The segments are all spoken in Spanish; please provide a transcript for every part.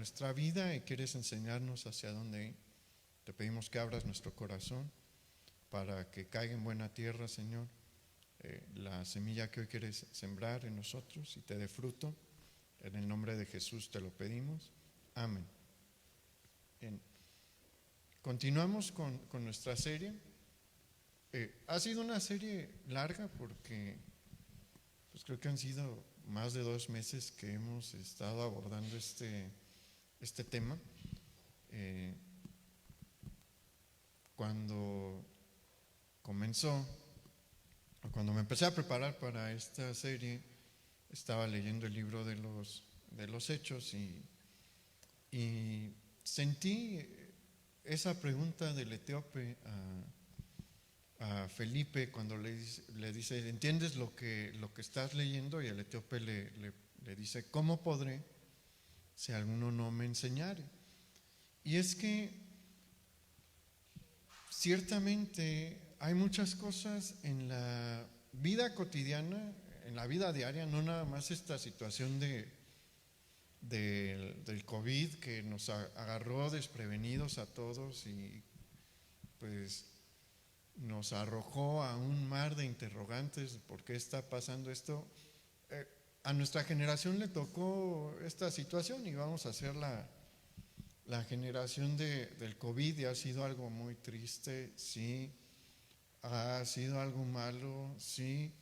nuestra vida y quieres enseñarnos hacia dónde ir. Te pedimos que abras nuestro corazón para que caiga en buena tierra, Señor, la semilla que hoy quieres sembrar en nosotros y te dé fruto. En el nombre de Jesús te lo pedimos. Amén. Bien. Continuamos con nuestra serie. Ha sido una serie larga porque pues creo que han sido más de 2 meses que hemos estado abordando este tema. Cuando me empecé a preparar para esta serie, estaba leyendo el libro de los Hechos y sentí esa pregunta del etíope a Felipe cuando le dice, ¿entiendes lo que estás leyendo? Y el etíope le dice, ¿cómo podré si alguno no me enseñare? Y es que ciertamente hay muchas cosas en la vida cotidiana, en la vida diaria, no nada más esta situación del COVID que nos agarró desprevenidos a todos y pues nos arrojó a un mar de interrogantes, ¿por qué está pasando esto? A nuestra generación le tocó esta situación y vamos a ser la generación del COVID y ha sido algo muy triste, sí, ha sido algo malo, sí,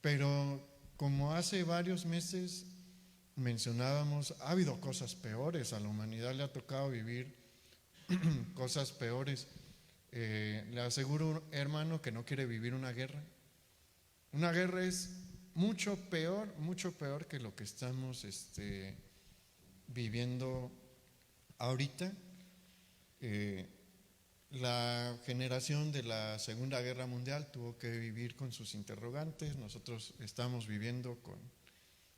pero como hace varios meses mencionábamos, ha habido cosas peores, a la humanidad le ha tocado vivir cosas peores. Le aseguro, hermano, que no quiere vivir una guerra. Una guerra es mucho peor que lo que estamos viviendo ahorita. La generación de la Segunda Guerra Mundial tuvo que vivir con sus interrogantes. Nosotros estamos viviendo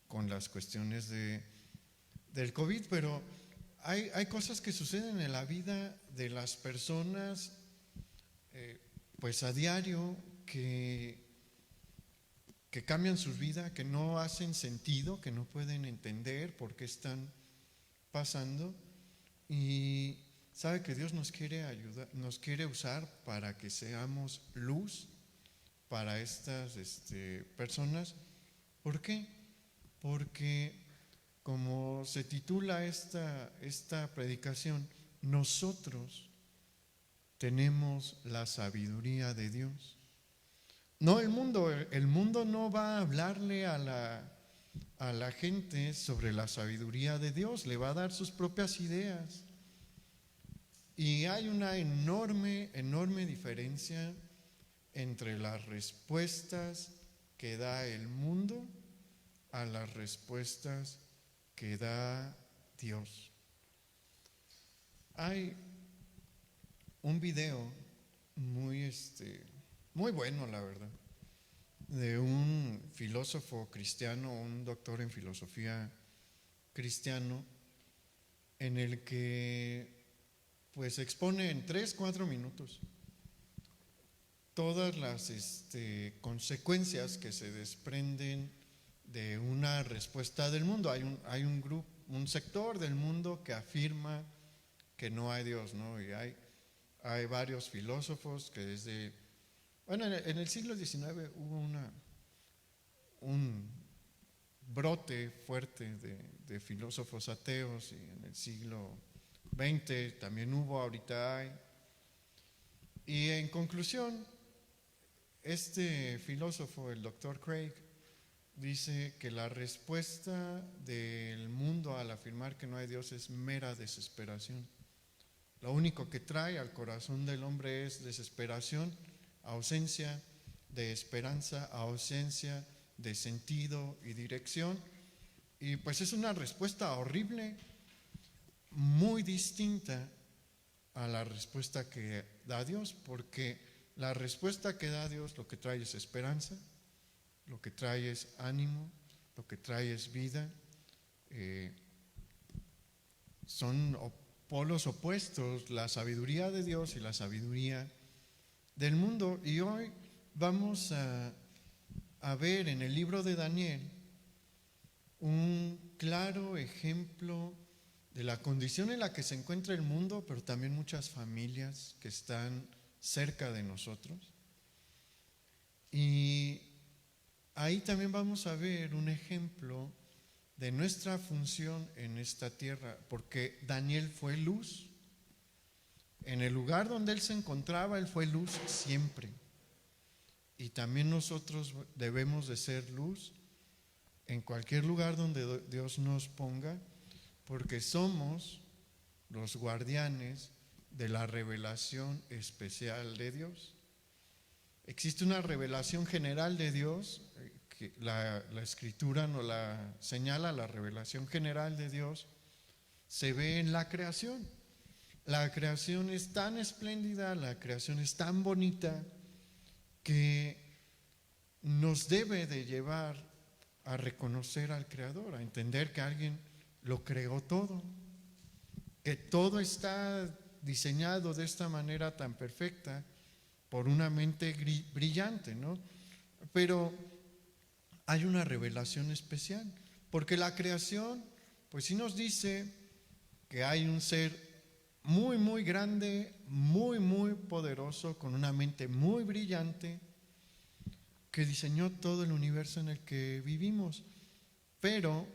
con las cuestiones del COVID, pero hay cosas que suceden en la vida de las personas pues a diario que cambian su vida, que no hacen sentido, que no pueden entender por qué están pasando, y sabe que Dios nos quiere ayudar, nos quiere usar para que seamos luz para estas personas. ¿Por qué? Porque como se titula esta predicación, nosotros tenemos la sabiduría de Dios. No el mundo no va a hablarle a la gente sobre la sabiduría de Dios, le va a dar sus propias ideas. Y hay una enorme diferencia entre las respuestas que da el mundo a las respuestas que da Dios. Hay un video muy bueno, la verdad, de un filósofo cristiano, un doctor en filosofía cristiano, en el que pues expone en 3-4 minutos todas las consecuencias que se desprenden de una respuesta del mundo. Hay un sector del mundo que afirma que no hay Dios, ¿no? Y hay varios filósofos que en el siglo XIX hubo un brote fuerte de filósofos ateos, y en el siglo XX también hubo, ahorita hay. Y en conclusión, este filósofo, el doctor Craig, dice que la respuesta del mundo al afirmar que no hay Dios es mera desesperación. Lo único que trae al corazón del hombre es desesperación, ausencia de esperanza, ausencia de sentido y dirección. Y pues es una respuesta horrible, muy distinta a la respuesta que da Dios, porque la respuesta que da Dios lo que trae es esperanza, lo que trae es ánimo, lo que trae es vida. Son polos opuestos, la sabiduría de Dios y la sabiduría del mundo. Y hoy vamos a ver en el libro de Daniel un claro ejemplo de la condición en la que se encuentra el mundo, pero también muchas familias que están cerca de nosotros. Y ahí también vamos a ver un ejemplo de nuestra función en esta tierra, porque Daniel fue luz. En el lugar donde él se encontraba, él fue luz siempre. Y también nosotros debemos de ser luz en cualquier lugar donde Dios nos ponga, porque somos los guardianes de la revelación especial de Dios. Existe una revelación general de Dios, que la Escritura nos la señala. La revelación general de Dios se ve en la creación. La creación es tan espléndida, la creación es tan bonita, que nos debe de llevar a reconocer al Creador, a entender que alguien lo creó todo, que todo está diseñado de esta manera tan perfecta por una mente brillante, ¿no? Pero hay una revelación especial, porque la creación, pues sí nos dice que hay un ser muy, muy grande, muy, muy poderoso, con una mente muy brillante, que diseñó todo el universo en el que vivimos. Pero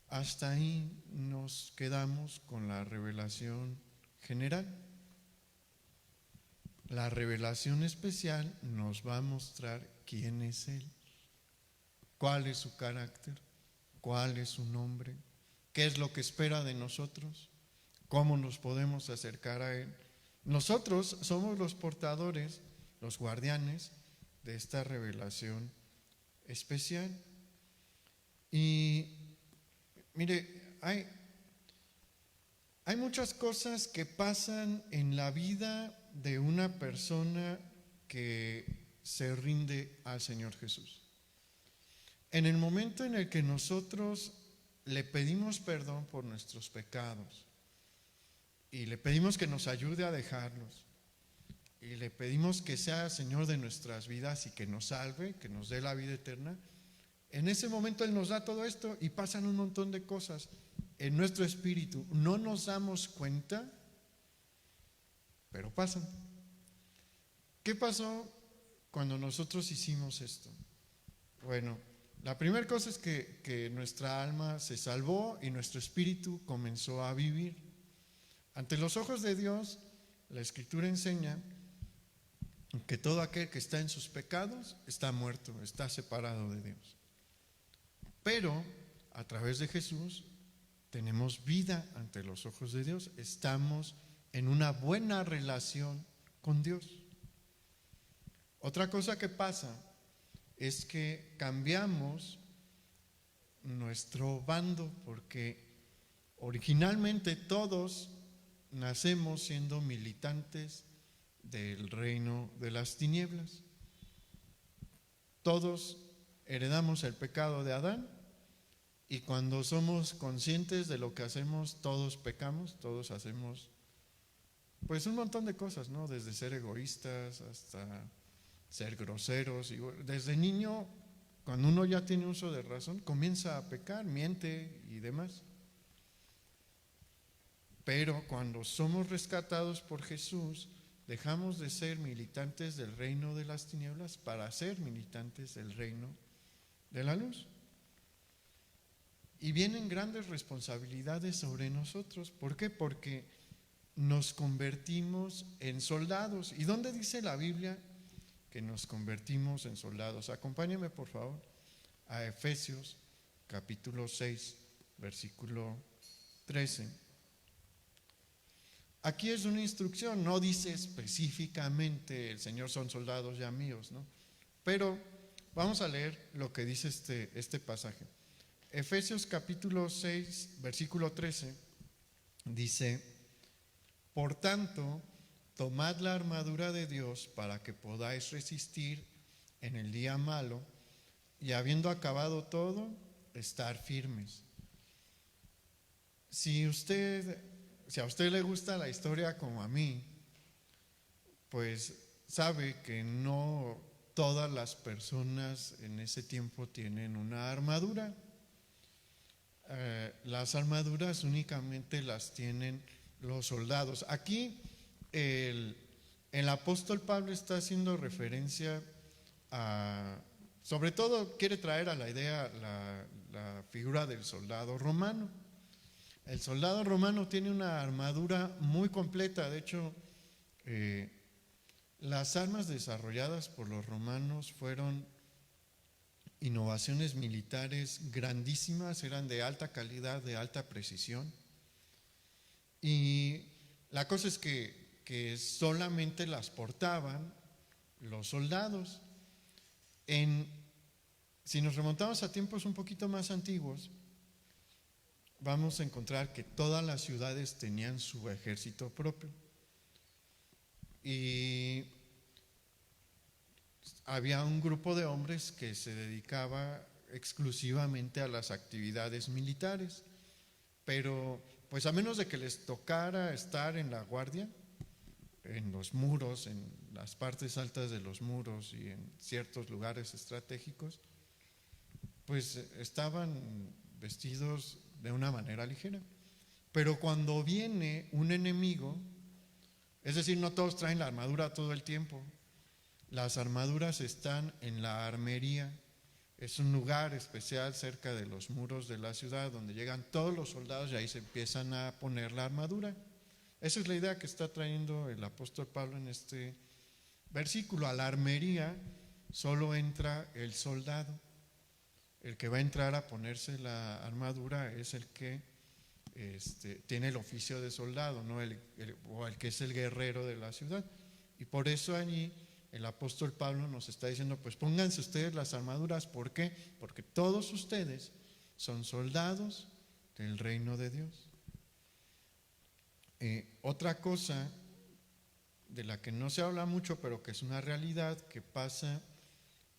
hasta ahí nos quedamos con la revelación general. La revelación especial nos va a mostrar quién es Él, cuál es su carácter, cuál es su nombre, qué es lo que espera de nosotros, cómo nos podemos acercar a Él. Nosotros somos los portadores, los guardianes de esta revelación especial. Y mire, hay muchas cosas que pasan en la vida de una persona que se rinde al Señor Jesús. En el momento en el que nosotros le pedimos perdón por nuestros pecados y le pedimos que nos ayude a dejarlos y le pedimos que sea Señor de nuestras vidas y que nos salve, que nos dé la vida eterna, en ese momento Él nos da todo esto y pasan un montón de cosas en nuestro espíritu. No nos damos cuenta, pero pasan. ¿Qué pasó cuando nosotros hicimos esto? Bueno, la primera cosa es que nuestra alma se salvó y nuestro espíritu comenzó a vivir. Ante los ojos de Dios, la Escritura enseña que todo aquel que está en sus pecados está muerto, está separado de Dios. Pero a través de Jesús tenemos vida ante los ojos de Dios, estamos en una buena relación con Dios. Otra cosa que pasa es que cambiamos nuestro bando, porque originalmente todos nacemos siendo militantes del reino de las tinieblas. Todos heredamos el pecado de Adán, y cuando somos conscientes de lo que hacemos, todos pecamos, todos hacemos pues un montón de cosas, ¿no? Desde ser egoístas hasta ser groseros. Y desde niño, cuando uno ya tiene uso de razón, comienza a pecar, miente y demás. Pero cuando somos rescatados por Jesús, dejamos de ser militantes del reino de las tinieblas para ser militantes del reino de la luz. Y vienen grandes responsabilidades sobre nosotros. ¿Por qué? Porque nos convertimos en soldados. ¿Y dónde dice la Biblia que nos convertimos en soldados? Acompáñame por favor a Efesios capítulo 6, versículo 13. Aquí es una instrucción, no dice específicamente el Señor son soldados ya míos, ¿no? Pero vamos a leer lo que dice este pasaje. Efesios capítulo 6, versículo 13, dice: por tanto, tomad la armadura de Dios para que podáis resistir en el día malo, y habiendo acabado todo, estar firmes. Si a usted le gusta la historia como a mí, pues sabe que no todas las personas en ese tiempo tienen una armadura. las armaduras únicamente las tienen los soldados. Aquí el apóstol Pablo está haciendo referencia a, sobre todo quiere traer a la idea la figura del soldado romano. El soldado romano tiene una armadura muy completa. De hecho, las armas desarrolladas por los romanos fueron innovaciones militares grandísimas, eran de alta calidad, de alta precisión. Y la cosa es que solamente las portaban los soldados. Si nos remontamos a tiempos un poquito más antiguos, vamos a encontrar que todas las ciudades tenían su ejército propio. Y había un grupo de hombres que se dedicaba exclusivamente a las actividades militares, pero pues a menos de que les tocara estar en la guardia, en los muros, en las partes altas de los muros y en ciertos lugares estratégicos, pues estaban vestidos de una manera ligera. Pero cuando viene un enemigo, es decir, no todos traen la armadura todo el tiempo. Las armaduras están en la armería. Es un lugar especial cerca de los muros de la ciudad donde llegan todos los soldados y ahí se empiezan a poner la armadura. Esa es la idea que está trayendo el apóstol Pablo en este versículo. A la armería solo entra el soldado. El que va a entrar a ponerse la armadura es el que tiene el oficio de soldado, no o el que es el guerrero de la ciudad. Y por eso allí el apóstol Pablo nos está diciendo, pues pónganse ustedes las armaduras. ¿Por qué? Porque todos ustedes son soldados del reino de Dios. Otra cosa de la que no se habla mucho, pero que es una realidad que pasa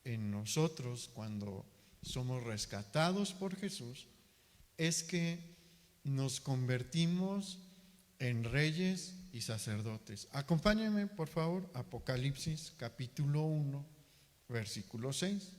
en nosotros cuando somos rescatados por Jesús, es que nos convertimos en reyes y sacerdotes. Acompáñenme, por favor, Apocalipsis capítulo 1, versículo 6.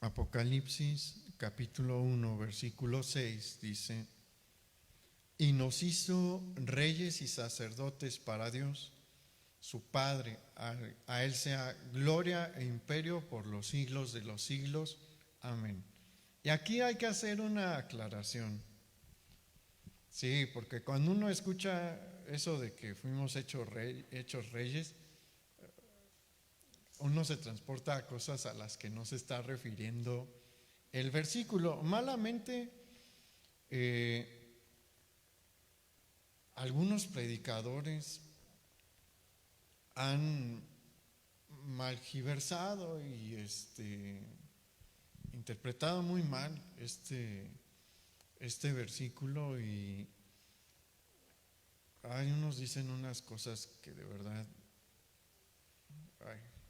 Apocalipsis capítulo 1, versículo 6 dice: y nos hizo reyes y sacerdotes para Dios, su Padre. A Él sea gloria e imperio por los siglos de los siglos. Amén. Y aquí hay que hacer una aclaración. Sí, porque cuando uno escucha eso de que fuimos hechos reyes, uno se transporta a cosas a las que no se está refiriendo el versículo. Malamente, algunos predicadores han malgiversado y interpretado muy mal este versículo, y hay unos dicen unas cosas que de verdad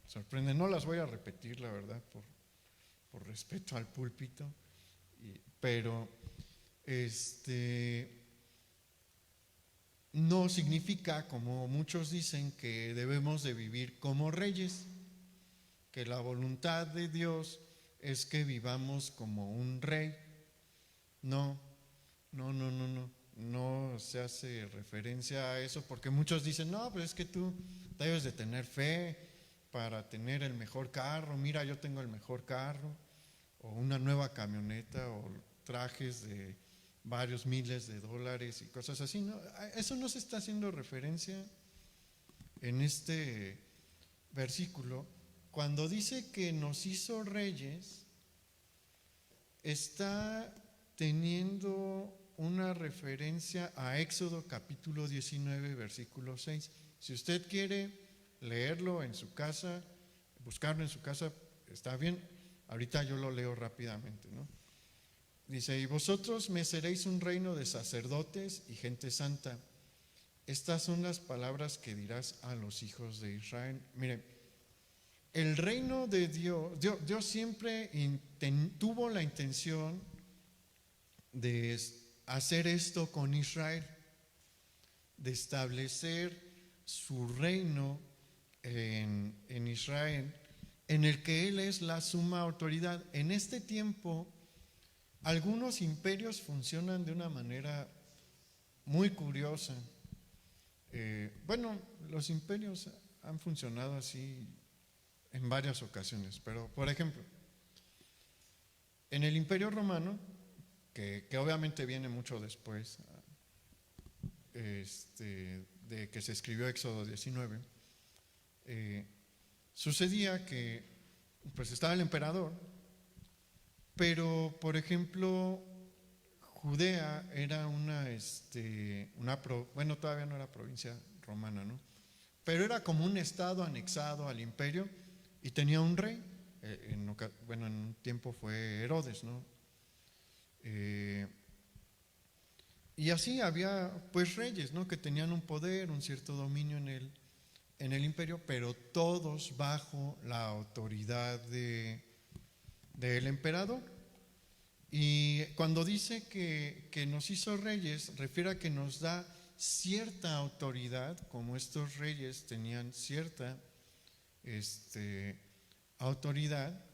sorprenden. No las voy a repetir, la verdad, por respeto al púlpito, pero no significa, como muchos dicen, que debemos de vivir como reyes, que la voluntad de Dios es que vivamos como un rey. No se hace referencia a eso, porque muchos dicen, no, pero es que tú debes de tener fe para tener el mejor carro. Mira, yo tengo el mejor carro, o una nueva camioneta, o trajes de varios miles de dólares y cosas así. No, eso no se está haciendo referencia en este versículo. Cuando dice que nos hizo reyes, está teniendo una referencia a Éxodo capítulo 19, versículo 6. Si usted quiere leerlo en su casa, buscarlo en su casa, está bien. Ahorita yo lo leo rápidamente, ¿no? Dice: y vosotros me seréis un reino de sacerdotes y gente santa. Estas son las palabras que dirás a los hijos de Israel. Mire, el reino de Dios siempre tuvo la intención de hacer esto con Israel. de establecer su reino en Israel, en el que él es la suma autoridad. En este tiempo, algunos imperios funcionan de una manera muy curiosa. Los imperios han funcionado así en varias ocasiones, pero por ejemplo, en el Imperio Romano, que obviamente viene mucho después de que se escribió Éxodo 19, sucedía que pues estaba el emperador, pero por ejemplo Judea era todavía no era provincia romana, ¿no? Pero era como un estado anexado al imperio y tenía un rey. En un tiempo fue Herodes, ¿no? Y así había pues reyes, ¿no? Que tenían un poder, un cierto dominio en el imperio, pero todos bajo la autoridad del emperador. Y cuando dice que nos hizo reyes, refiere a que nos da cierta autoridad, como estos reyes tenían cierta autoridad,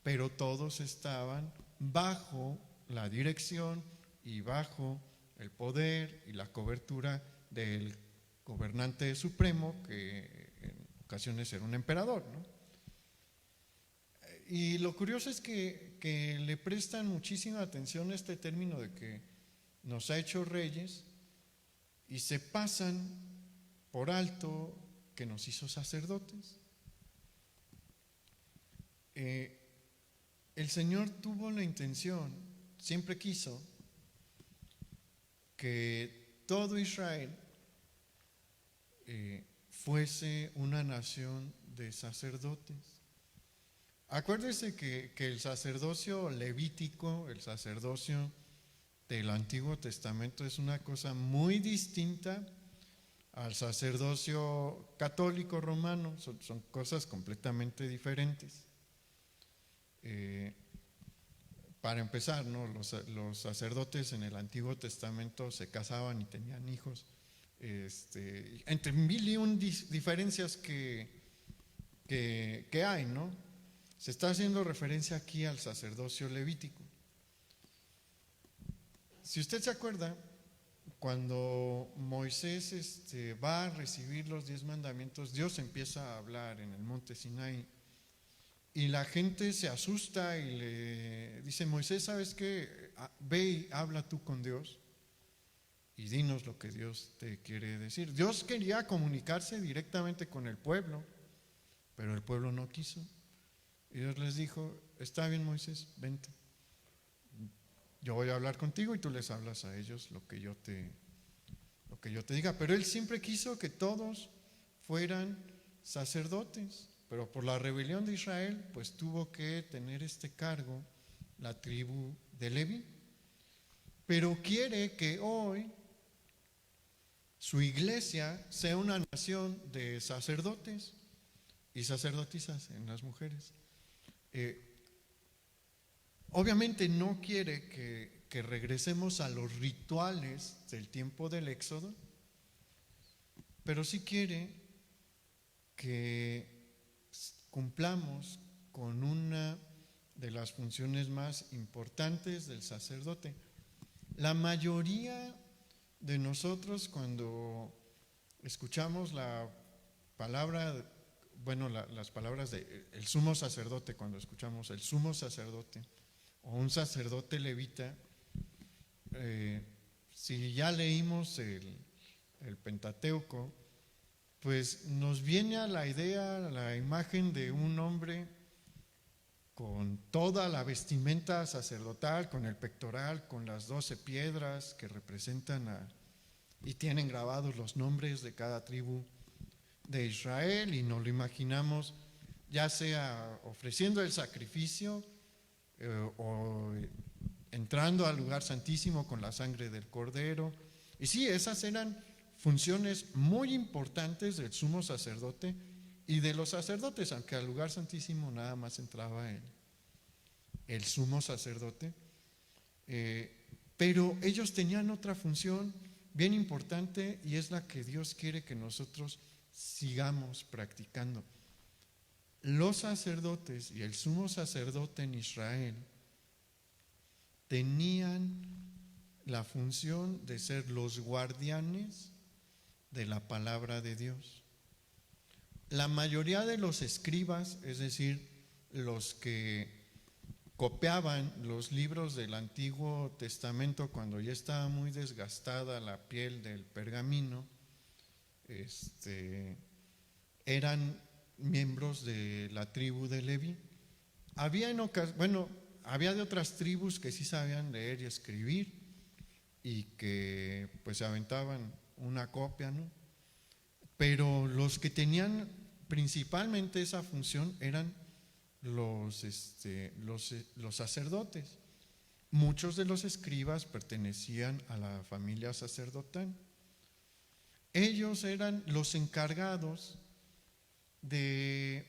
pero todos estaban bajo la dirección y bajo el poder y la cobertura del gobernante supremo, que en ocasiones era un emperador, ¿no? Y lo curioso es que le prestan muchísima atención a este término de que nos ha hecho reyes y se pasan por alto que nos hizo sacerdotes. El Señor tuvo la intención, siempre quiso, que todo Israel fuese una nación de sacerdotes. Acuérdese que el sacerdocio levítico, el sacerdocio del Antiguo Testamento, es una cosa muy distinta al sacerdocio católico romano, son cosas completamente diferentes. Para empezar, ¿no? Los sacerdotes en el Antiguo Testamento se casaban y tenían hijos, entre mil y un diferencias que hay, ¿no? Se está haciendo referencia aquí al sacerdocio levítico. Si usted se acuerda, cuando Moisés va a recibir los 10 mandamientos, Dios empieza a hablar en el monte Sinaí y la gente se asusta y le dice: Moisés, ¿sabes qué? Ve y habla tú con Dios y dinos lo que Dios te quiere decir. Dios quería comunicarse directamente con el pueblo, pero el pueblo no quiso. Y Dios les dijo: está bien, Moisés, vente, yo voy a hablar contigo y tú les hablas a ellos lo que yo te diga. Pero él siempre quiso que todos fueran sacerdotes, pero por la rebelión de Israel pues tuvo que tener este cargo la tribu de Leví. Pero quiere que hoy su iglesia sea una nación de sacerdotes y sacerdotisas en las mujeres. Obviamente no quiere que regresemos a los rituales del tiempo del Éxodo, pero sí quiere que cumplamos con una de las funciones más importantes del sacerdote. La mayoría de nosotros, cuando escuchamos la palabra, las palabras del sumo sacerdote, cuando escuchamos el sumo sacerdote o un sacerdote levita, si ya leímos el Pentateuco, pues nos viene a la idea, la imagen de un hombre con toda la vestimenta sacerdotal, con el pectoral, con las 12 piedras que representan y tienen grabados los nombres de cada tribu de Israel, y nos lo imaginamos ya sea ofreciendo el sacrificio o entrando al lugar santísimo con la sangre del cordero. Y sí, esas eran funciones muy importantes del sumo sacerdote y de los sacerdotes, aunque al lugar santísimo nada más entraba el sumo sacerdote, pero ellos tenían otra función bien importante y es la que Dios quiere que nosotros sigamos practicando. Los sacerdotes y el sumo sacerdote en Israel tenían la función de ser los guardianes de la palabra de Dios. La mayoría de los escribas, es decir, los que copiaban los libros del Antiguo Testamento cuando ya estaba muy desgastada la piel del pergamino, eran miembros de la tribu de Leví. Había de otras tribus que sí sabían leer y escribir y que pues se aventaban una copia, ¿no? Pero los que tenían principalmente esa función eran los sacerdotes. Muchos de los escribas pertenecían a la familia sacerdotal. Ellos eran los encargados de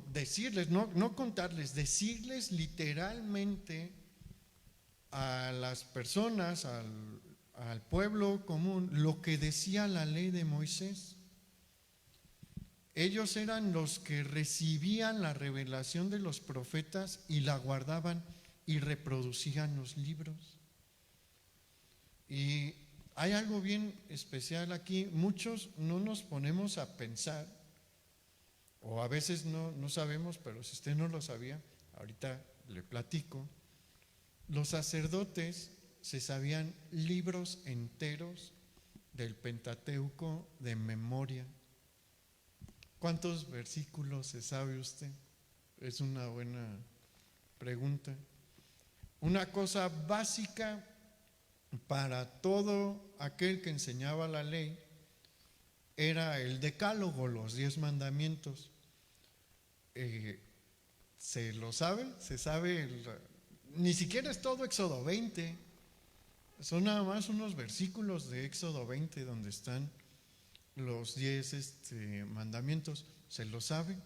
decirles, no contarles, decirles literalmente a las personas, al pueblo común, lo que decía la ley de Moisés. Ellos eran los que recibían la revelación de los profetas y la guardaban y reproducían los libros. Y hay algo bien especial aquí. Muchos no nos ponemos a pensar, o a veces no sabemos, pero si usted no lo sabía, ahorita le platico. Los sacerdotes se sabían libros enteros del Pentateuco de memoria. ¿Cuántos versículos se sabe usted? Es una buena pregunta. Una cosa básica para todo aquel que enseñaba la ley era el decálogo, los 10 mandamientos. ¿Se lo sabe? Se sabe, ni siquiera es todo Éxodo 20, son nada más unos versículos de Éxodo 20 donde están los 10 mandamientos. ¿Se lo sabe?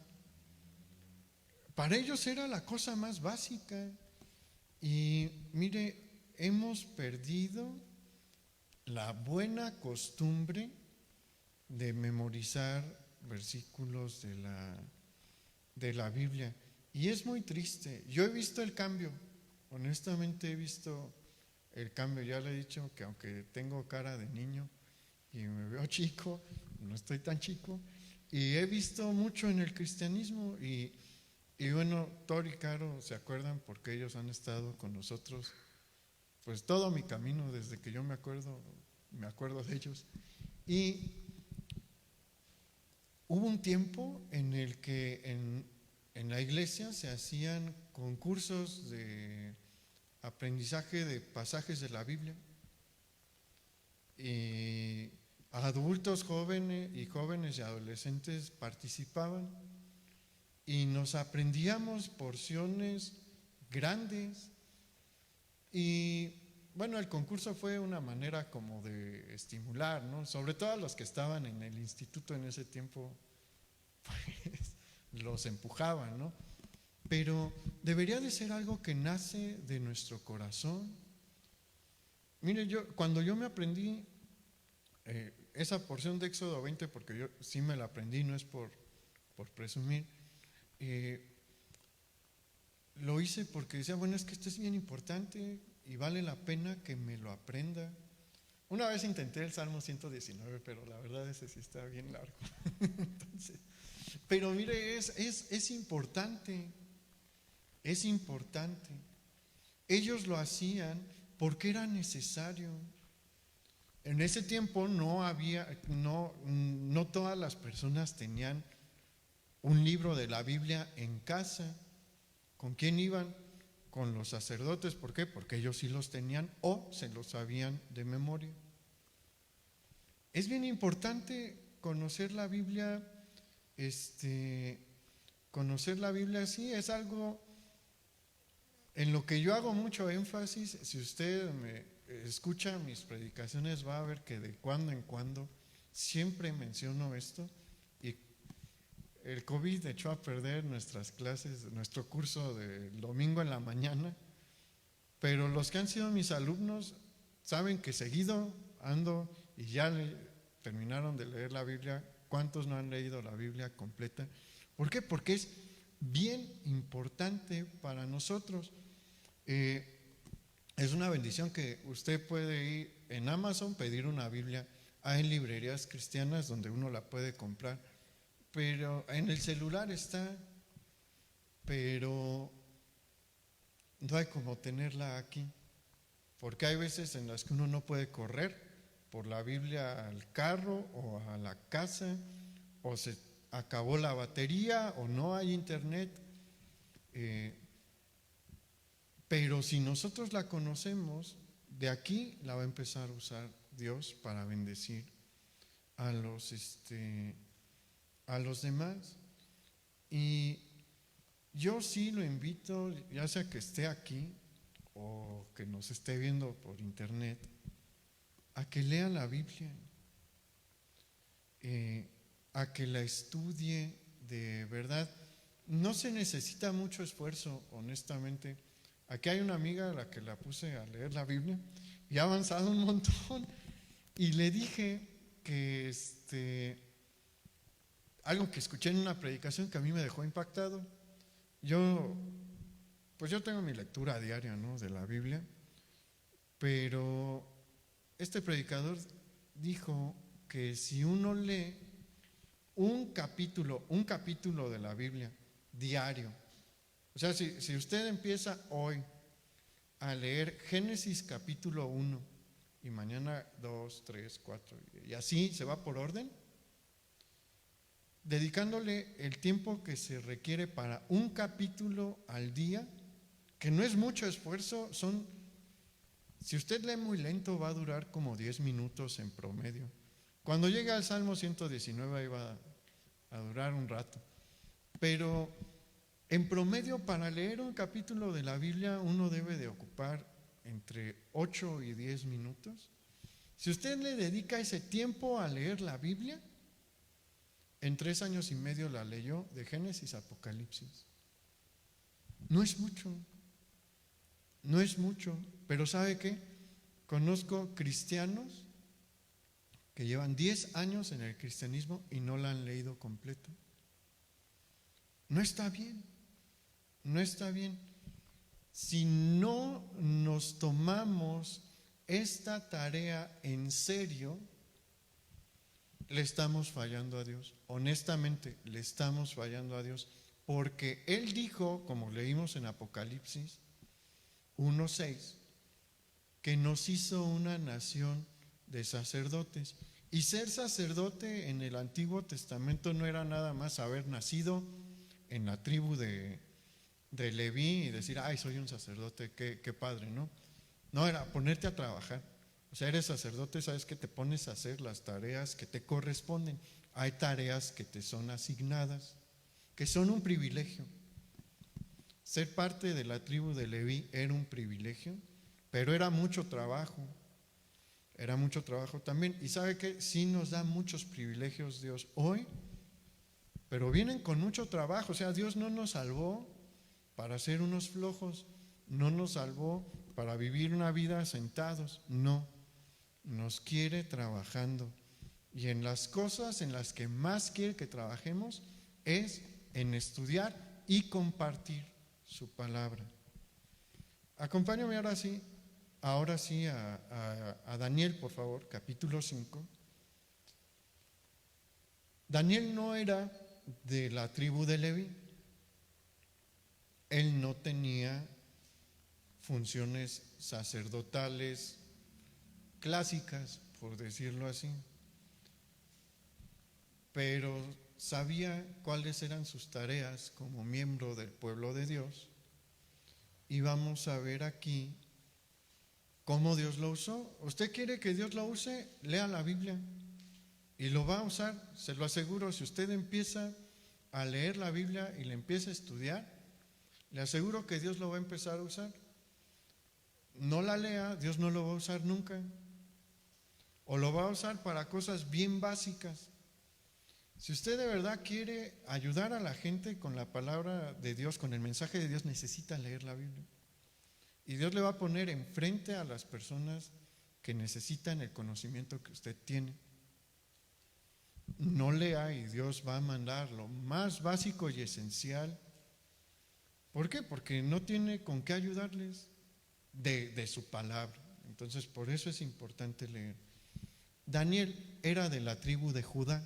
Para ellos era la cosa más básica. Y mire, hemos perdido la buena costumbre de memorizar versículos de la Biblia. Y es muy triste. Yo he visto el cambio, honestamente he visto el cambio. Ya le he dicho que aunque tengo cara de niño y me veo chico, no estoy tan chico, y he visto mucho en el cristianismo. Y bueno, Tori y Caro se acuerdan porque ellos han estado con nosotros pues todo mi camino desde que yo me acuerdo de ellos. Y hubo un tiempo en el que en la iglesia se hacían concursos de aprendizaje de pasajes de la Biblia, y adultos jóvenes y adolescentes participaban y nos aprendíamos porciones grandes. Y bueno, el concurso fue una manera como de estimular, ¿no? Sobre todo a los que estaban en el instituto en ese tiempo, pues los empujaban, ¿no? Pero debería de ser algo que nace de nuestro corazón. Mire, cuando yo me aprendí esa porción de Éxodo 20, porque yo sí me la aprendí, no es por presumir, lo hice porque decía, bueno, es que esto es bien importante y vale la pena que me lo aprenda. Una vez intenté el Salmo 119, pero la verdad ese sí está bien largo. Entonces, pero mire, es importante, es importante. Ellos lo hacían porque era necesario. En ese tiempo no todas las personas tenían un libro de la Biblia en casa. ¿Con quién iban? Con los sacerdotes. ¿Por qué? Porque ellos sí los tenían o se los sabían de memoria. Es bien importante conocer la Biblia. Conocer la Biblia sí es algo en lo que yo hago mucho énfasis. Si usted me escucha mis predicaciones va a ver que de cuando en cuando siempre menciono esto. El COVID echó a perder nuestras clases, nuestro curso del domingo en la mañana, pero los que han sido mis alumnos saben que seguido ando y ya terminaron de leer la Biblia. ¿Cuántos no han leído la Biblia completa? ¿Por qué? Porque es bien importante para nosotros. Es una bendición que usted puede ir en Amazon, pedir una Biblia. Hay librerías cristianas donde uno la puede comprar, pero en el celular está, pero no hay como tenerla aquí, porque hay veces en las que uno no puede correr por la Biblia al carro o a la casa, o se acabó la batería o no hay internet. Pero si nosotros la conocemos, de aquí la va a empezar a usar Dios para bendecir a los demás. Y yo sí lo invito, ya sea que esté aquí o que nos esté viendo por internet, a que lea la Biblia, a que la estudie de verdad. No se necesita mucho esfuerzo, honestamente. Aquí hay una amiga a la que la puse a leer la Biblia y ha avanzado un montón, y le dije que algo que escuché en una predicación que a mí me dejó impactado. Yo tengo mi lectura diaria, ¿no?, de la Biblia, pero este predicador dijo que si uno lee un capítulo de la Biblia diario, o sea, si usted empieza hoy a leer Génesis capítulo 1 y mañana 2, 3, 4 y así se va por orden, dedicándole el tiempo que se requiere para un capítulo al día, que no es mucho esfuerzo, si usted lee muy lento va a durar como 10 minutos en promedio. Cuando llegue al Salmo 119 ahí va a durar un rato, pero en promedio para leer un capítulo de la Biblia uno debe de ocupar entre 8 y 10 minutos. Si usted le dedica ese tiempo a leer la Biblia, en 3 años y medio la leyó de Génesis a Apocalipsis. No es mucho, pero ¿sabe qué? Conozco cristianos que llevan 10 años en el cristianismo y no la han leído completa. No está bien. Si no nos tomamos esta tarea en serio, le estamos fallando a Dios. Honestamente, le estamos fallando a Dios, porque Él dijo, como leímos en Apocalipsis 1:6, que nos hizo una nación de sacerdotes. Y ser sacerdote en el Antiguo Testamento no era nada más haber nacido en la tribu de Leví y decir, ay, soy un sacerdote, qué padre, ¿no? No, era ponerte a trabajar. O sea, eres sacerdote, sabes que te pones a hacer las tareas que te corresponden. Hay tareas que te son asignadas, que son un privilegio. Ser parte de la tribu de Leví era un privilegio, pero era mucho trabajo también. Y sabe que sí nos da muchos privilegios Dios hoy, pero vienen con mucho trabajo. O sea, Dios no nos salvó para ser unos flojos, no nos salvó para vivir una vida sentados, no, nos quiere trabajando. Y en las cosas en las que más quiere que trabajemos es en estudiar y compartir su palabra. Acompáñame ahora sí a Daniel, por favor, capítulo 5. Daniel no era de la tribu de Leví. Él no tenía funciones sacerdotales clásicas, por decirlo así, pero sabía cuáles eran sus tareas como miembro del pueblo de Dios. Y vamos a ver aquí cómo Dios lo usó. ¿Usted quiere que Dios lo use? Lea la Biblia y lo va a usar, se lo aseguro. Si usted empieza a leer la Biblia y le empieza a estudiar, le aseguro que Dios lo va a empezar a usar. No la lea, Dios no lo va a usar nunca, o lo va a usar para cosas bien básicas. Si usted de verdad quiere ayudar a la gente con la palabra de Dios, con el mensaje de Dios, necesita leer la Biblia. Y Dios le va a poner enfrente a las personas que necesitan el conocimiento que usted tiene. No lea y Dios va a mandar lo más básico y esencial. ¿Por qué? Porque no tiene con qué ayudarles de su palabra. Entonces, por eso es importante leer. Daniel era de la tribu de Judá,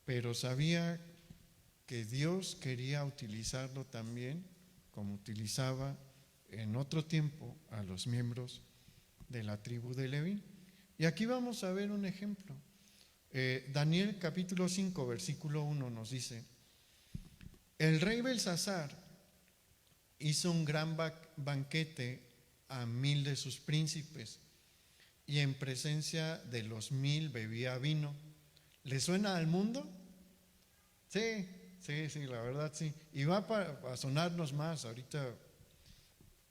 pero sabía que Dios quería utilizarlo también, como utilizaba en otro tiempo a los miembros de la tribu de Leví. Y aquí vamos a ver un ejemplo. Daniel capítulo 5, versículo 1 nos dice: el rey Belsasar hizo un gran banquete a 1000 de sus príncipes, y en presencia de los 1000 bebía vino. ¿Le suena al mundo? Sí, la verdad sí. Y va a sonarnos más ahorita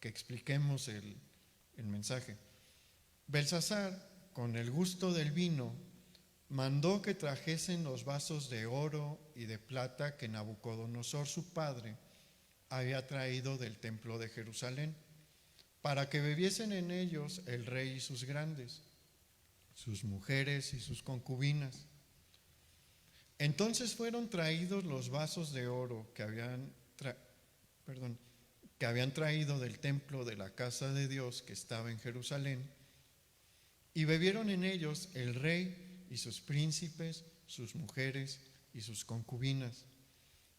que expliquemos el mensaje. Belsasar, con el gusto del vino, mandó que trajesen los vasos de oro y de plata que Nabucodonosor, su padre, había traído del templo de Jerusalén, para que bebiesen en ellos el rey y sus grandes, sus mujeres y sus concubinas. Entonces fueron traídos los vasos de oro que habían traído del templo de la casa de Dios que estaba en Jerusalén, y bebieron en ellos el rey y sus príncipes, sus mujeres y sus concubinas.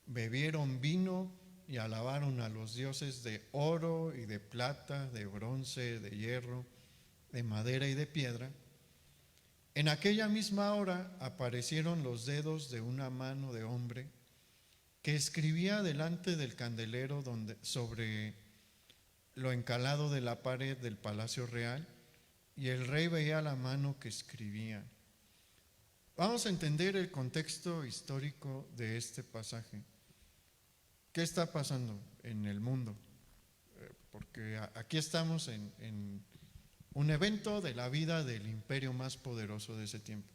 Bebieron vino y alabaron a los dioses de oro y de plata, de bronce, de hierro, de madera y de piedra. En aquella misma hora aparecieron los dedos de una mano de hombre que escribía delante del candelero sobre lo encalado de la pared del palacio real, y el rey veía la mano que escribía. Vamos a entender el contexto histórico de este pasaje. ¿Qué está pasando en el mundo? Porque aquí estamos en un evento de la vida del imperio más poderoso de ese tiempo.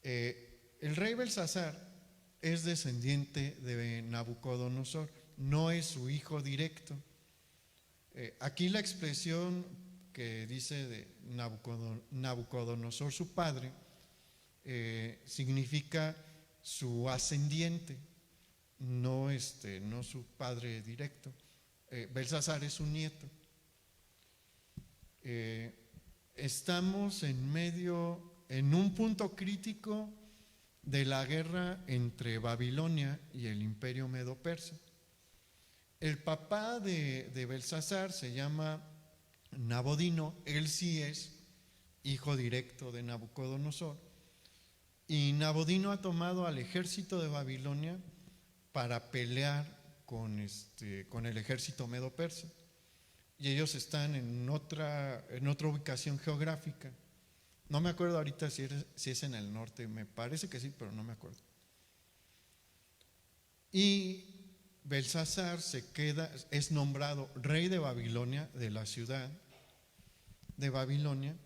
El rey Belsasar es descendiente de Nabucodonosor, no es su hijo directo. Aquí la expresión que dice de Nabucodonosor, su padre, significa su ascendiente, no su padre directo. Belsasar es su nieto. Estamos en un punto crítico de la guerra entre Babilonia y el imperio medo-persa. El papá de Belsasar se llama Nabodino, él sí es hijo directo de Nabucodonosor, y Nabodino ha tomado al ejército de Babilonia para pelear con el ejército medo-persa, y ellos están en otra ubicación geográfica. No me acuerdo ahorita si es en el norte, me parece que sí, pero no me acuerdo. Y Belsasar es nombrado rey de Babilonia, de la ciudad de Babilonia,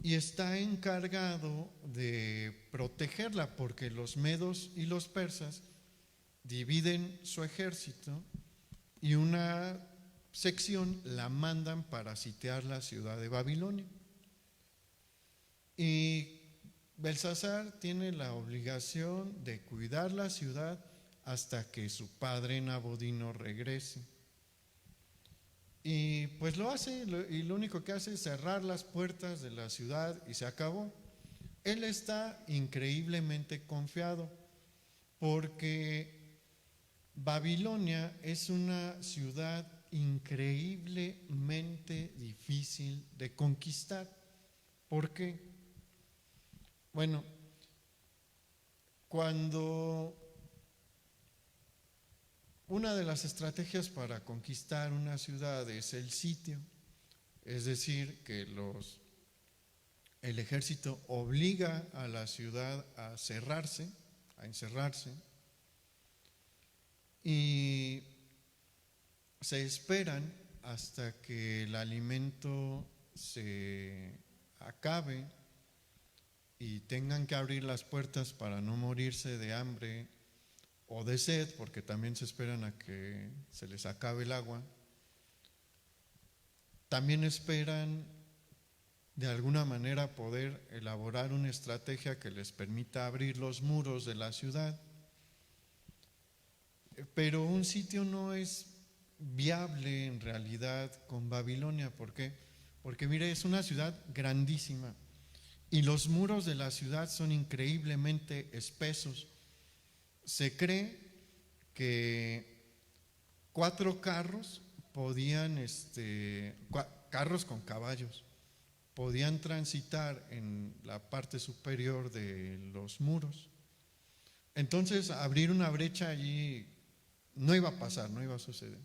y está encargado de protegerla, porque los medos y los persas dividen su ejército y una sección la mandan para sitiar la ciudad de Babilonia. Y Belsasar tiene la obligación de cuidar la ciudad hasta que su padre Nabodino regrese. Y pues lo hace, y lo único que hace es cerrar las puertas de la ciudad y se acabó. Él está increíblemente confiado, porque Babilonia es una ciudad increíblemente difícil de conquistar. ¿Por qué? Bueno, cuando una de las estrategias para conquistar una ciudad es el sitio, es decir, que el ejército obliga a la ciudad a cerrarse, a encerrarse, y se esperan hasta que el alimento se acabe y tengan que abrir las puertas para no morirse de hambre o de sed, porque también se esperan a que se les acabe el agua. también esperan de alguna manera poder elaborar una estrategia que les permita abrir los muros de la ciudad. Pero un sitio no es viable en realidad con Babilonia. ¿Por qué? Porque mire, es una ciudad grandísima y los muros de la ciudad son increíblemente espesos. Se cree que 4 carros podían, carros con caballos, podían transitar en la parte superior de los muros. Entonces, abrir una brecha allí no iba a pasar, no iba a suceder.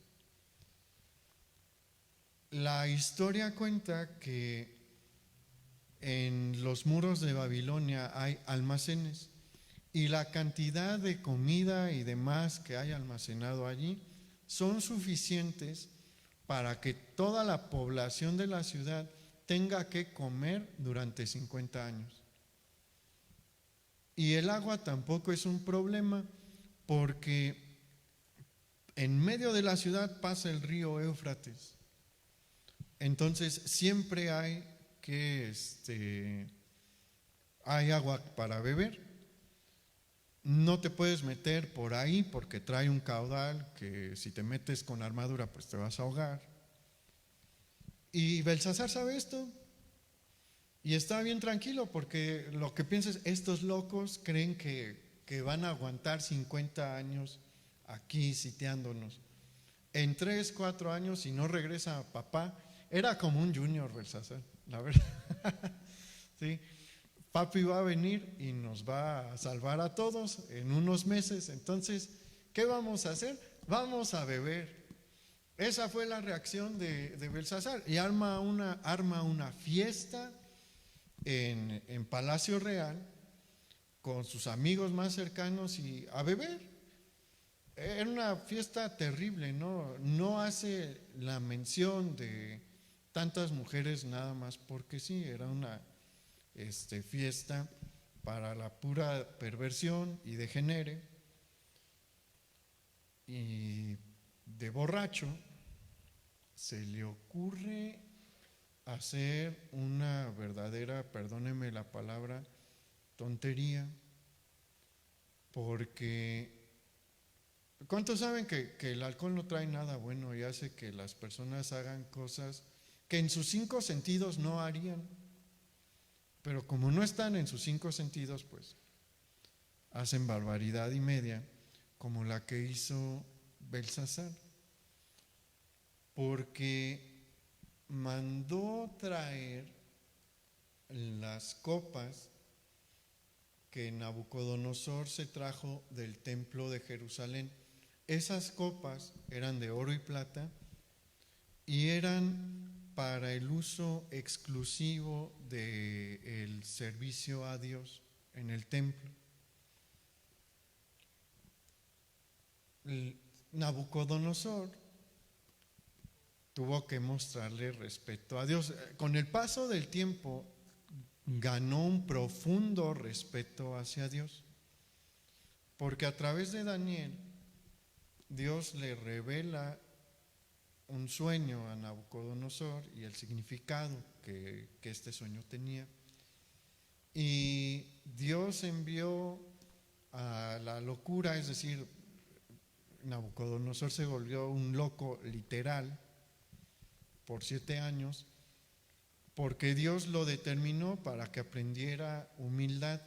La historia cuenta que en los muros de Babilonia hay almacenes y la cantidad de comida y demás que hay almacenado allí son suficientes para que toda la población de la ciudad tenga que comer durante 50 años. Y el agua tampoco es un problema porque en medio de la ciudad pasa el río Éufrates. Entonces siempre hay hay agua para beber. No te puedes meter por ahí porque trae un caudal que si te metes con armadura pues te vas a ahogar. Y Belsasar sabe esto y está bien tranquilo porque lo que piensa es, estos locos creen que van a aguantar 50 años aquí sitiándonos. En 3, 4 años, si no regresa papá, era como un junior Belsasar, la verdad. ¿Sí? Papi va a venir y nos va a salvar a todos en unos meses. Entonces, ¿qué vamos a hacer? Vamos a beber. Esa fue la reacción de Belsasar. Y arma una fiesta en Palacio Real con sus amigos más cercanos y a beber. Era una fiesta terrible, ¿no? No hace la mención de tantas mujeres nada más porque sí, era una fiesta para la pura perversión y degenere. Y de borracho se le ocurre hacer una verdadera, perdóneme la palabra, tontería, porque ¿cuántos saben que el alcohol no trae nada bueno y hace que las personas hagan cosas que en sus 5 sentidos no harían? Pero como no están en sus 5 sentidos, pues hacen barbaridad y media, como la que hizo Belsasar, porque mandó traer las copas que Nabucodonosor se trajo del templo de Jerusalén. Esas copas eran de oro y plata y eran para el uso exclusivo del servicio a Dios en el templo. Nabucodonosor tuvo que mostrarle respeto a Dios. Con el paso del tiempo ganó un profundo respeto hacia Dios, porque a través de Daniel Dios le revela un sueño a Nabucodonosor y el significado que este sueño tenía. Y Dios envió a la locura, es decir, Nabucodonosor se volvió un loco literal por 7 años, porque Dios lo determinó para que aprendiera humildad.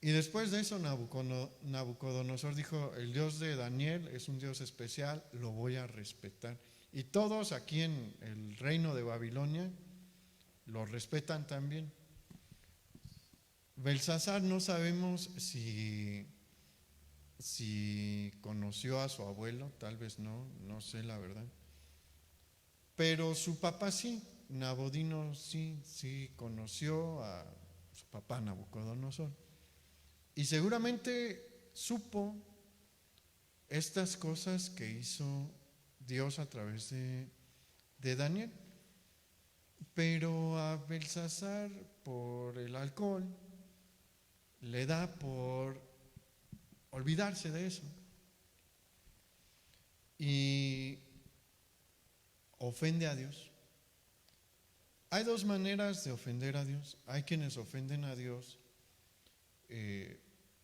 Y después de eso Nabucodonosor dijo, el Dios de Daniel es un Dios especial, lo voy a respetar. Y todos aquí en el reino de Babilonia lo respetan también. Belsasar no sabemos si conoció a su abuelo, tal vez no sé la verdad. Pero su papá sí, Nabodino sí conoció a su papá Nabucodonosor. Y seguramente supo estas cosas que hizo Dios a través de Daniel. Pero a Belsasar, por el alcohol, le da por olvidarse de eso. Y ofende a Dios. Hay dos maneras de ofender a Dios. Hay quienes ofenden a Dios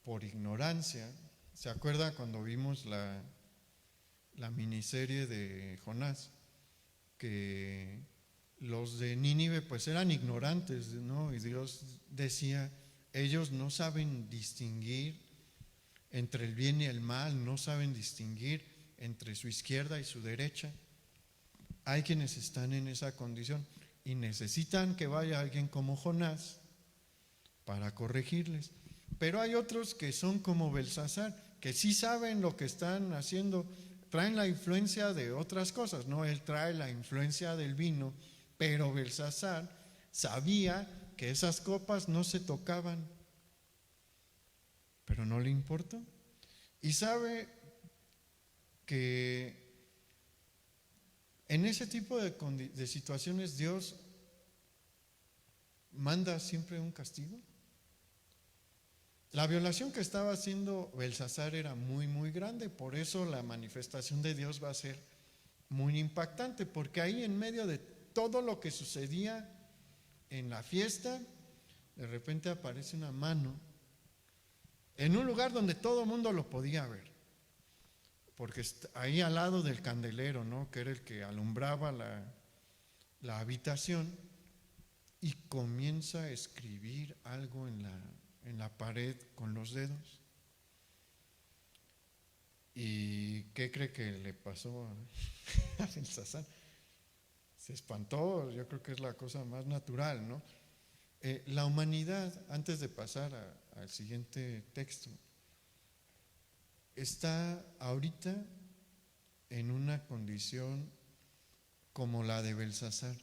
por ignorancia. ¿Se acuerda cuando vimos la miniserie de Jonás? Que los de Nínive pues eran ignorantes, ¿no? Y Dios decía, ellos no saben distinguir entre el bien y el mal, no saben distinguir entre su izquierda y su derecha. Hay quienes están en esa condición y necesitan que vaya alguien como Jonás para corregirles. Pero hay otros que son como Belsasar, que sí saben lo que están haciendo, traen la influencia de otras cosas, ¿no? Él trae la influencia del vino, pero Belsasar sabía que esas copas no se tocaban, pero no le importó. Y sabe que en ese tipo de situaciones Dios manda siempre un castigo. La violación que estaba haciendo Belsasar era muy, muy grande, por eso la manifestación de Dios va a ser muy impactante, porque ahí en medio de todo lo que sucedía en la fiesta, de repente aparece una mano en un lugar donde todo el mundo lo podía ver, porque ahí al lado del candelero, ¿no? Que era el que alumbraba la habitación, y comienza a escribir algo en la pared con los dedos. ¿Y qué cree que le pasó a Belsasar? Se espantó, yo creo que es la cosa más natural, ¿no? La humanidad, antes de pasar al siguiente texto, está ahorita en una condición como la de Belsasar.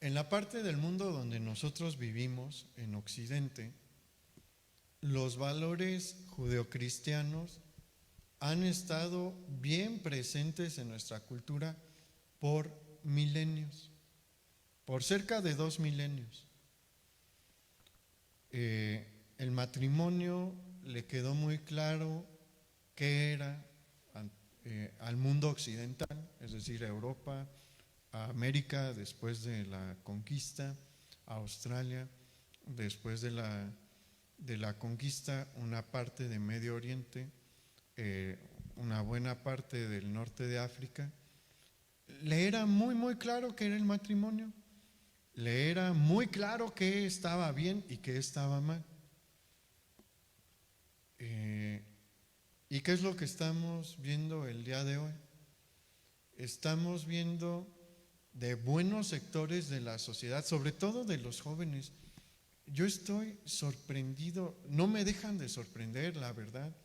En la parte del mundo donde nosotros vivimos, en Occidente, los valores judeocristianos han estado bien presentes en nuestra cultura por milenios, por cerca de 2 milenios. El matrimonio le quedó muy claro qué era al mundo occidental, es decir, a Europa, a América después de la conquista, a Australia después de la conquista, una parte de Medio Oriente, una buena parte del norte de África. Le era muy, muy claro qué era el matrimonio, le era muy claro qué estaba bien y qué estaba mal. ¿Y qué es lo que estamos viendo el día de hoy? Estamos viendo de buenos sectores de la sociedad, sobre todo de los jóvenes. Yo estoy sorprendido, no me dejan de sorprender, la verdad,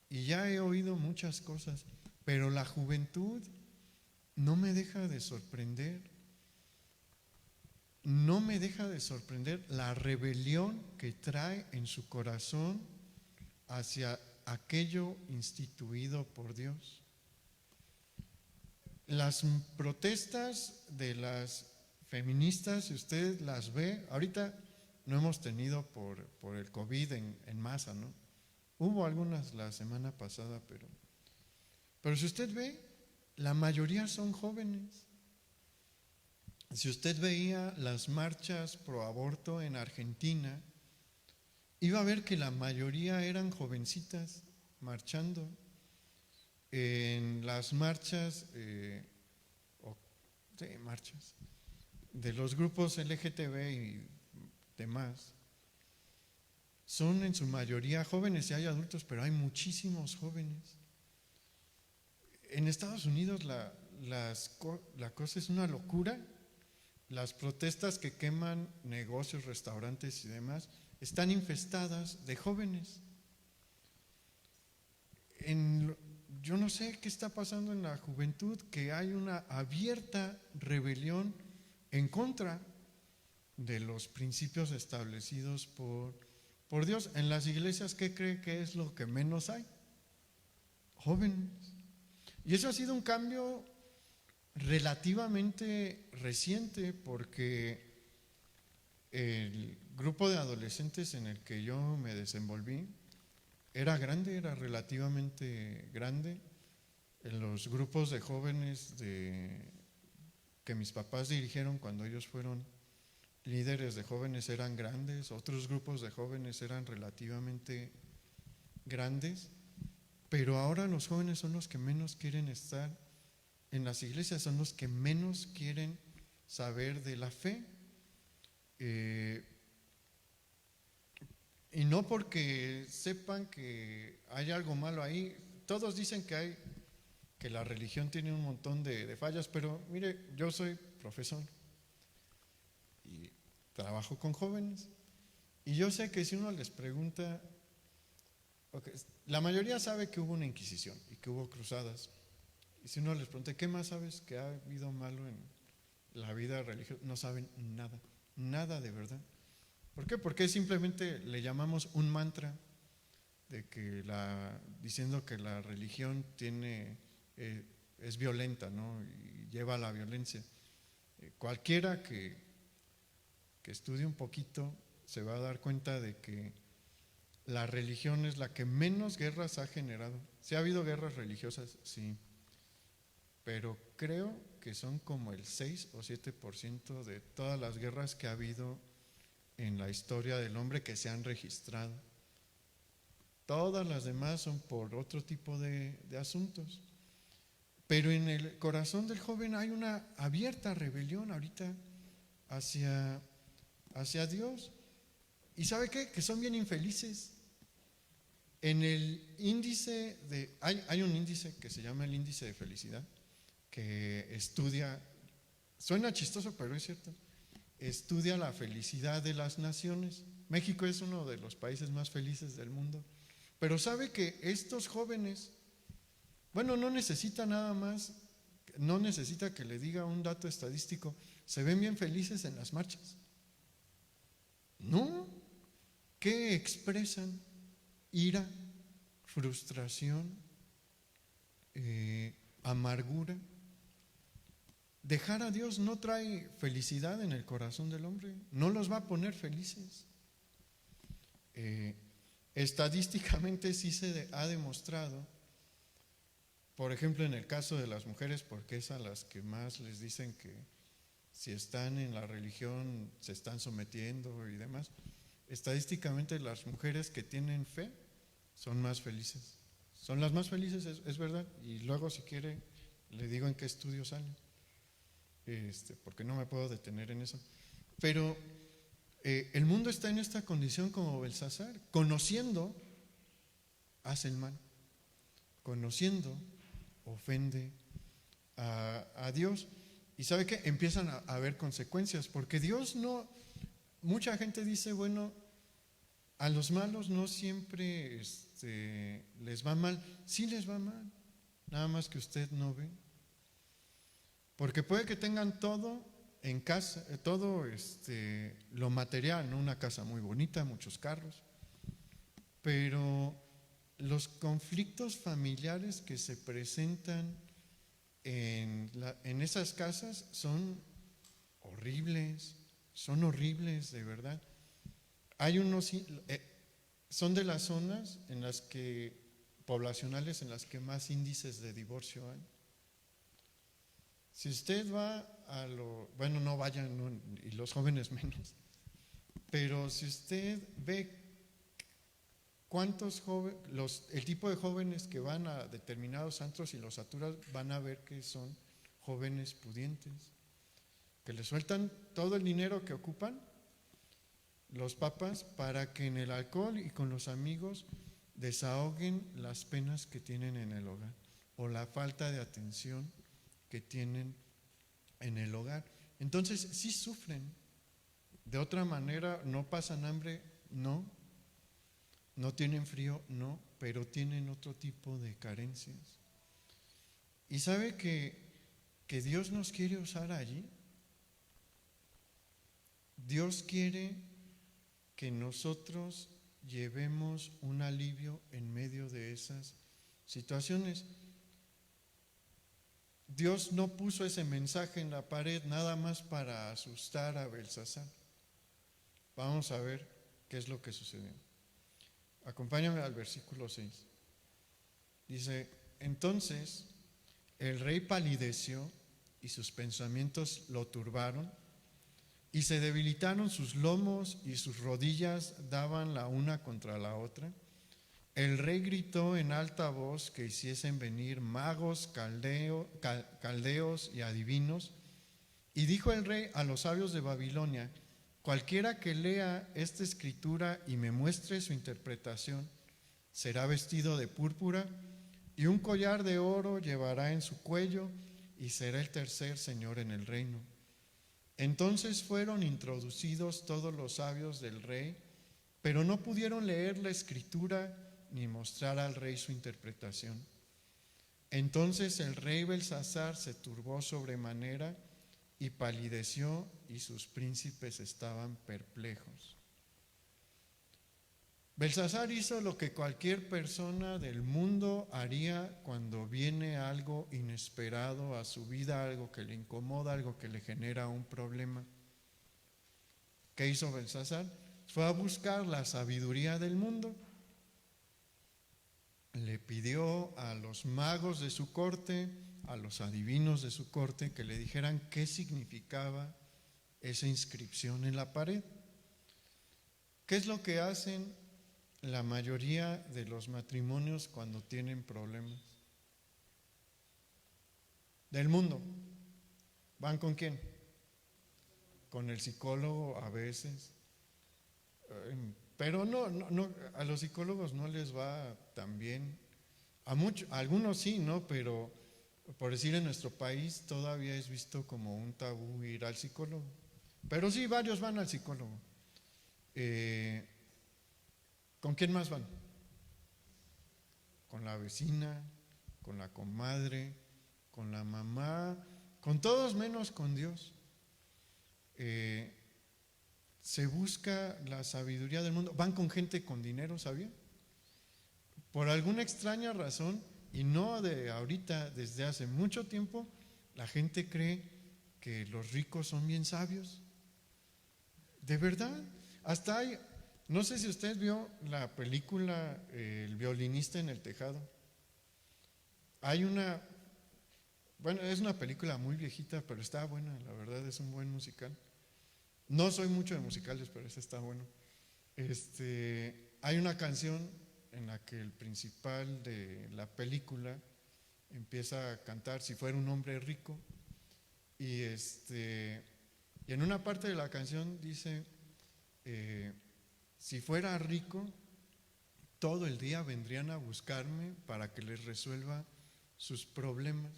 y ya he oído muchas cosas, pero la juventud no me deja de sorprender. No me deja de sorprender la rebelión que trae en su corazón hacia aquello instituido por Dios. Las protestas de las feministas, si usted las ve, ahorita no hemos tenido por el COVID en masa, ¿no? Hubo algunas la semana pasada, pero si usted ve, la mayoría son jóvenes. Si usted veía las marchas pro aborto en Argentina, iba a ver que la mayoría eran jovencitas marchando. En las marchas, marchas de los grupos LGTB y demás, son en su mayoría jóvenes, y hay adultos, pero hay muchísimos jóvenes. En Estados Unidos la cosa es una locura. Las protestas que queman negocios, restaurantes y demás están infestadas de jóvenes. Yo no sé qué está pasando en la juventud, que hay una abierta rebelión en contra de los principios establecidos por Dios. En las iglesias, ¿qué cree que es lo que menos hay? Jóvenes. Y eso ha sido un cambio relativamente reciente, porque el grupo de adolescentes en el que yo me desenvolví era grande, era relativamente grande. En los grupos de jóvenes que que mis papás dirigieron cuando ellos fueron líderes de jóvenes eran grandes, otros grupos de jóvenes eran relativamente grandes, pero ahora los jóvenes son los que menos quieren estar en las iglesias, son los que menos quieren saber de la fe. Y no porque sepan que hay algo malo ahí, todos dicen que la religión tiene un montón de fallas, pero mire, yo soy profesor y trabajo con jóvenes y yo sé que si uno les pregunta, okay, la mayoría sabe que hubo una Inquisición y que hubo cruzadas, y si uno les pregunta, ¿qué más sabes que ha habido malo en la vida religiosa? No saben nada, nada de verdad. ¿Por qué? Porque simplemente le llamamos un mantra de que diciendo que la religión es violenta, ¿no? Y lleva a la violencia. Cualquiera que estudie un poquito se va a dar cuenta de que la religión es la que menos guerras ha generado. Sí ha habido guerras religiosas, sí, pero creo que son como el 6 o 7% de todas las guerras que ha habido en la historia del hombre que se han registrado. Todas las demás son por otro tipo de asuntos. Pero en el corazón del joven hay una abierta rebelión ahorita hacia Dios. ¿Y sabe qué? Que son bien infelices. En el índice hay un índice que se llama el índice de felicidad, que estudia, suena chistoso, pero es cierto, estudia la felicidad de las naciones. México es uno de los países más felices del mundo, pero sabe que estos jóvenes, bueno, no necesita nada más, no necesita que le diga un dato estadístico, se ven bien felices en las marchas. ¿No? ¿Qué expresan? Ira, frustración, amargura. Dejar a Dios no trae felicidad en el corazón del hombre, no los va a poner felices. Estadísticamente sí se ha demostrado, por ejemplo en el caso de las mujeres, porque es a las que más les dicen que si están en la religión se están sometiendo y demás, estadísticamente las mujeres que tienen fe son más felices, son las más felices, es verdad, y luego si quiere le digo en qué estudio salen. Porque no me puedo detener en eso, pero el mundo está en esta condición como Belsasar, conociendo hace el mal, conociendo ofende a Dios, y ¿sabe qué? Empiezan a haber consecuencias, porque Dios no, mucha gente dice, bueno, a los malos no siempre les va mal, sí les va mal, nada más que usted no ve. Porque puede que tengan todo en casa, todo lo material, ¿no? Una casa muy bonita, muchos carros, pero los conflictos familiares que se presentan en esas casas son horribles de verdad. Hay unos, son de las zonas poblacionales en las que más índices de divorcio hay. Si usted va bueno, no vayan, no, y los jóvenes menos, pero si usted ve cuántos jóvenes, el tipo de jóvenes que van a determinados antros y los saturan, van a ver que son jóvenes pudientes, que le sueltan todo el dinero que ocupan los papás para que en el alcohol y con los amigos desahoguen las penas que tienen en el hogar o la falta de atención que tienen en el hogar. Entonces sí sufren. De otra manera, no pasan hambre, no tienen frío, no, pero tienen otro tipo de carencias. ¿Y sabe que Dios nos quiere usar allí? Dios quiere que nosotros llevemos un alivio en medio de esas situaciones. Dios no puso ese mensaje en la pared nada más para asustar a Belsasar. Vamos a ver qué es lo que sucedió. Acompáñame al versículo 6. Dice, entonces el rey palideció y sus pensamientos lo turbaron, y se debilitaron sus lomos y sus rodillas daban la una contra la otra. El rey gritó en alta voz que hiciesen venir magos, caldeos y adivinos. Y dijo el rey a los sabios de Babilonia: cualquiera que lea esta escritura y me muestre su interpretación, será vestido de púrpura y un collar de oro llevará en su cuello y será el tercer señor en el reino. Entonces fueron introducidos todos los sabios del rey, pero no pudieron leer la escritura ni mostrar al rey su interpretación. Entonces el rey Belsasar se turbó sobremanera y palideció, y sus príncipes estaban perplejos. Belsasar hizo lo que cualquier persona del mundo haría cuando viene algo inesperado a su vida, algo que le incomoda, algo que le genera un problema. ¿Qué hizo Belsasar? Fue a buscar la sabiduría del mundo. Le pidió a los magos de su corte, a los adivinos de su corte, que le dijeran qué significaba esa inscripción en la pared. ¿Qué es lo que hacen la mayoría de los matrimonios cuando tienen problemas? Del mundo. ¿Van con quién? Con el psicólogo a veces. Pero no, a los psicólogos no les va tan bien. A algunos sí, ¿no? Pero por decir, en nuestro país todavía es visto como un tabú ir al psicólogo. Pero sí, varios van al psicólogo. ¿Con quién más van? Con la vecina, con la comadre, con la mamá, con todos menos con Dios. Se busca la sabiduría del mundo. Van con gente con dinero, ¿sabía? Por alguna extraña razón, y no de ahorita, desde hace mucho tiempo, la gente cree que los ricos son bien sabios. De verdad, hasta hay, no sé si usted vio la película El violinista en el tejado. Hay es una película muy viejita, pero está buena, la verdad, es un buen musical. No soy mucho de musicales, pero ese está bueno. Hay una canción en la que el principal de la película empieza a cantar Si fuera un hombre rico, y en una parte de la canción dice, si fuera rico, todo el día vendrían a buscarme para que les resuelva sus problemas.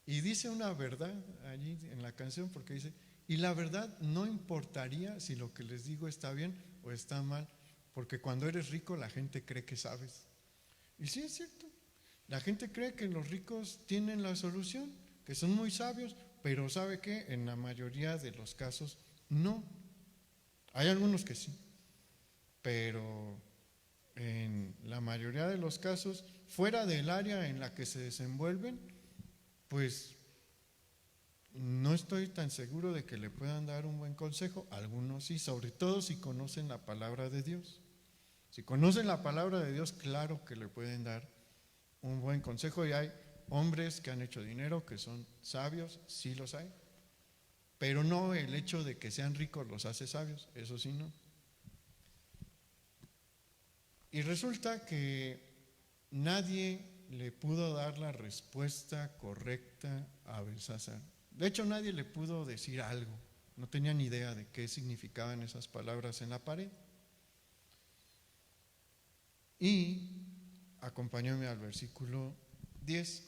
Y dice una verdad allí en la canción, porque dice: y la verdad no importaría si lo que les digo está bien o está mal, porque cuando eres rico la gente cree que sabes. Y sí, es cierto, la gente cree que los ricos tienen la solución, que son muy sabios, pero ¿sabe qué? En la mayoría de los casos no. Hay algunos que sí, pero en la mayoría de los casos, fuera del área en la que se desenvuelven, pues no estoy tan seguro de que le puedan dar un buen consejo. Algunos sí, sobre todo si conocen la palabra de Dios. Si conocen la palabra de Dios, claro que le pueden dar un buen consejo. Y hay hombres que han hecho dinero, que son sabios, sí los hay. Pero no el hecho de que sean ricos los hace sabios, eso sí no. Y resulta que nadie le pudo dar la respuesta correcta a Belsasar. De hecho, nadie le pudo decir algo. No tenía ni idea de qué significaban esas palabras en la pared. Y acompáñame al versículo 10.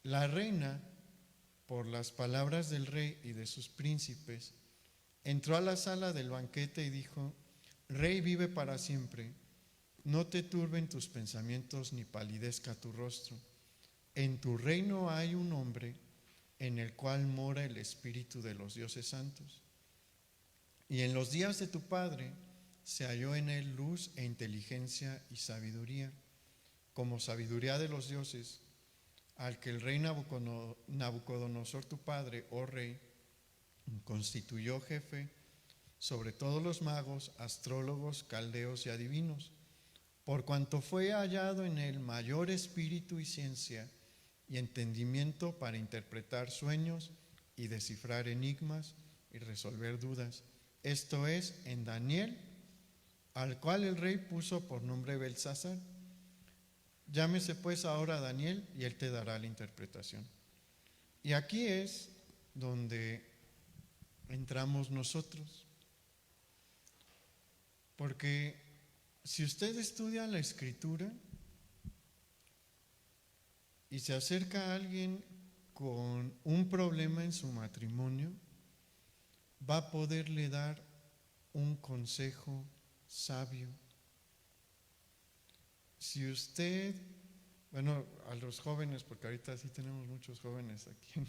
La reina, por las palabras del rey y de sus príncipes, entró a la sala del banquete y dijo: Rey, vive para siempre. No te turben tus pensamientos ni palidezca tu rostro. En tu reino hay un hombre en el cual mora el espíritu de los dioses santos. Y en los días de tu padre se halló en él luz e inteligencia y sabiduría, como sabiduría de los dioses, al que el rey Nabucodonosor tu padre, oh rey, constituyó jefe sobre todos los magos, astrólogos, caldeos y adivinos, por cuanto fue hallado en él mayor espíritu y ciencia y entendimiento para interpretar sueños y descifrar enigmas y resolver dudas. Esto es, en Daniel, al cual el rey puso por nombre Belsasar. Llámese pues ahora Daniel y él te dará la interpretación. Y aquí es donde entramos nosotros. Porque si usted estudia la Escritura y se acerca a alguien con un problema en su matrimonio, va a poderle dar un consejo sabio. Si usted, bueno, a los jóvenes, porque ahorita sí tenemos muchos jóvenes aquí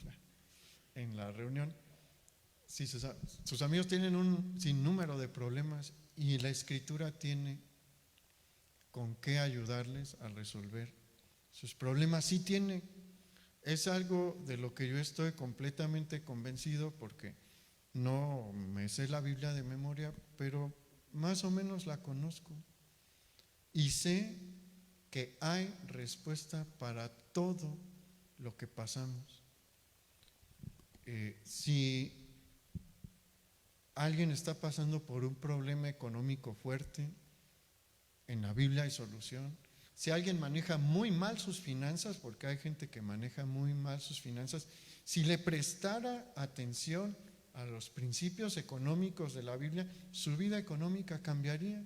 en la reunión, si sus amigos tienen un sinnúmero de problemas y la Escritura tiene con qué ayudarles a resolver sus problemas, sí tiene. Es algo de lo que yo estoy completamente convencido porque no me sé la Biblia de memoria, pero más o menos la conozco y sé que hay respuesta para todo lo que pasamos. Si alguien está pasando por un problema económico fuerte, en la Biblia hay solución. Si alguien maneja muy mal sus finanzas, porque hay gente que maneja muy mal sus finanzas, si le prestara atención a los principios económicos de la Biblia, su vida económica cambiaría.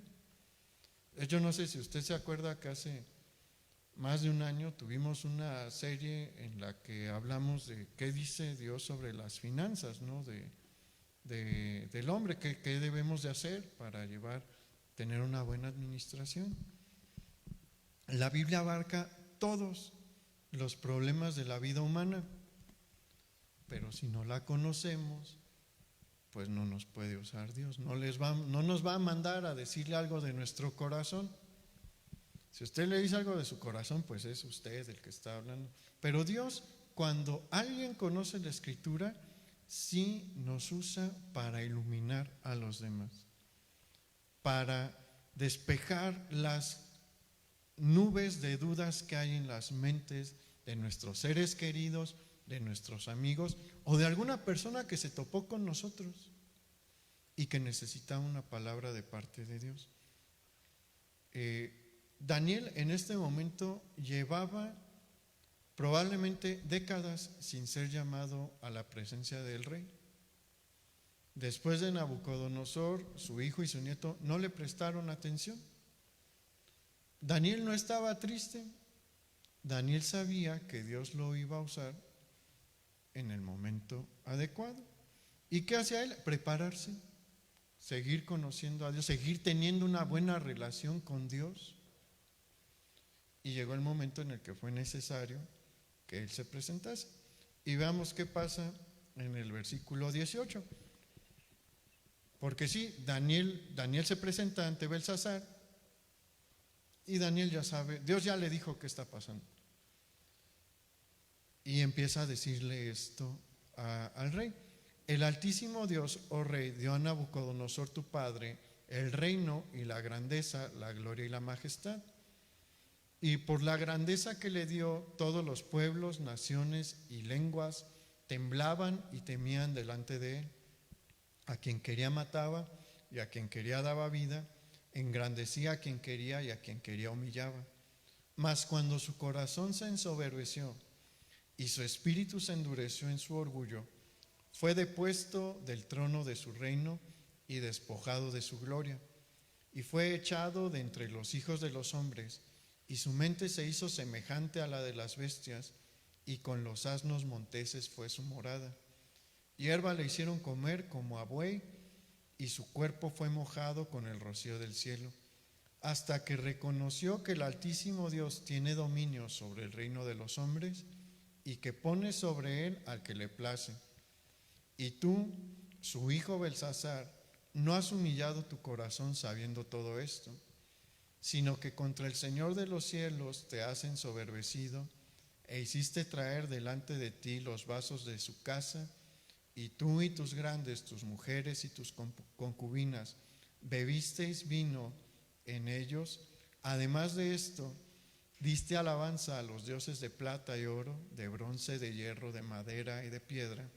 Yo no sé si usted se acuerda que hace más de un año tuvimos una serie en la que hablamos de qué dice Dios sobre las finanzas, ¿no? Del hombre, qué debemos de hacer para tener una buena administración. La Biblia abarca todos los problemas de la vida humana, pero si no la conocemos, pues no nos puede usar Dios, no nos va a mandar a decirle algo de nuestro corazón. Si usted le dice algo de su corazón, pues es usted el que está hablando. Pero Dios, cuando alguien conoce la Escritura, sí nos usa para iluminar a los demás, para despejar las nubes de dudas que hay en las mentes de nuestros seres queridos, de nuestros amigos o de alguna persona que se topó con nosotros y que necesita una palabra de parte de Dios. Daniel en este momento llevaba probablemente décadas sin ser llamado a la presencia del rey. Después de Nabucodonosor, su hijo y su nieto no le prestaron atención. Daniel no estaba triste. Daniel sabía que Dios lo iba a usar en el momento adecuado. ¿Y qué hacía él? Prepararse, seguir conociendo a Dios, seguir teniendo una buena relación con Dios. Y llegó el momento en el que fue necesario que él se presentase. Y veamos qué pasa en el versículo 18. Porque sí, Daniel se presenta ante Belsasar y Daniel ya sabe, Dios ya le dijo qué está pasando. Y empieza a decirle esto al rey. El Altísimo Dios, oh rey, dio a Nabucodonosor tu padre el reino y la grandeza, la gloria y la majestad. Y por la grandeza que le dio, todos los pueblos, naciones y lenguas temblaban y temían delante de él. A quien quería mataba y a quien quería daba vida, engrandecía a quien quería y a quien quería humillaba. Mas cuando su corazón se ensoberbeció y su espíritu se endureció en su orgullo, fue depuesto del trono de su reino y despojado de su gloria, y fue echado de entre los hijos de los hombres, y su mente se hizo semejante a la de las bestias, y con los asnos monteses fue su morada. Hierba le hicieron comer como a buey, y su cuerpo fue mojado con el rocío del cielo, hasta que reconoció que el Altísimo Dios tiene dominio sobre el reino de los hombres, y que pone sobre él al que le place. Y tú, su hijo Belsasar, no has humillado tu corazón sabiendo todo esto, sino que contra el Señor de los cielos te has ensoberbecido, e hiciste traer delante de ti los vasos de su casa, y tú y tus grandes, tus mujeres y tus concubinas, bebisteis vino en ellos. Además de esto, Diste alabanza a los dioses de plata y oro, de bronce, de hierro, de madera y de piedra,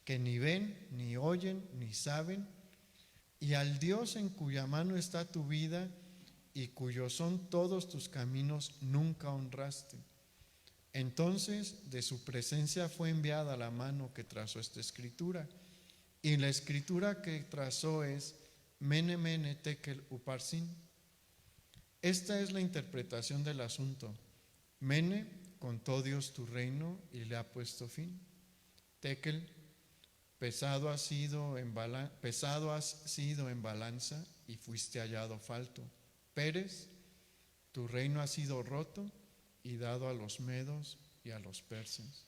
que ni ven, ni oyen, ni saben, y al Dios en cuya mano está tu vida y cuyos son todos tus caminos, nunca honraste. Entonces de su presencia fue enviada la mano que trazó esta escritura, y la escritura que trazó es Mene, Mene, Tekel, Uparsin. Esta es la interpretación del asunto. Mene, contó Dios tu reino y le ha puesto fin. Tekel, pesado has sido en balanza y fuiste hallado falto. Peres, tu reino ha sido roto y dado a los medos y a los persas.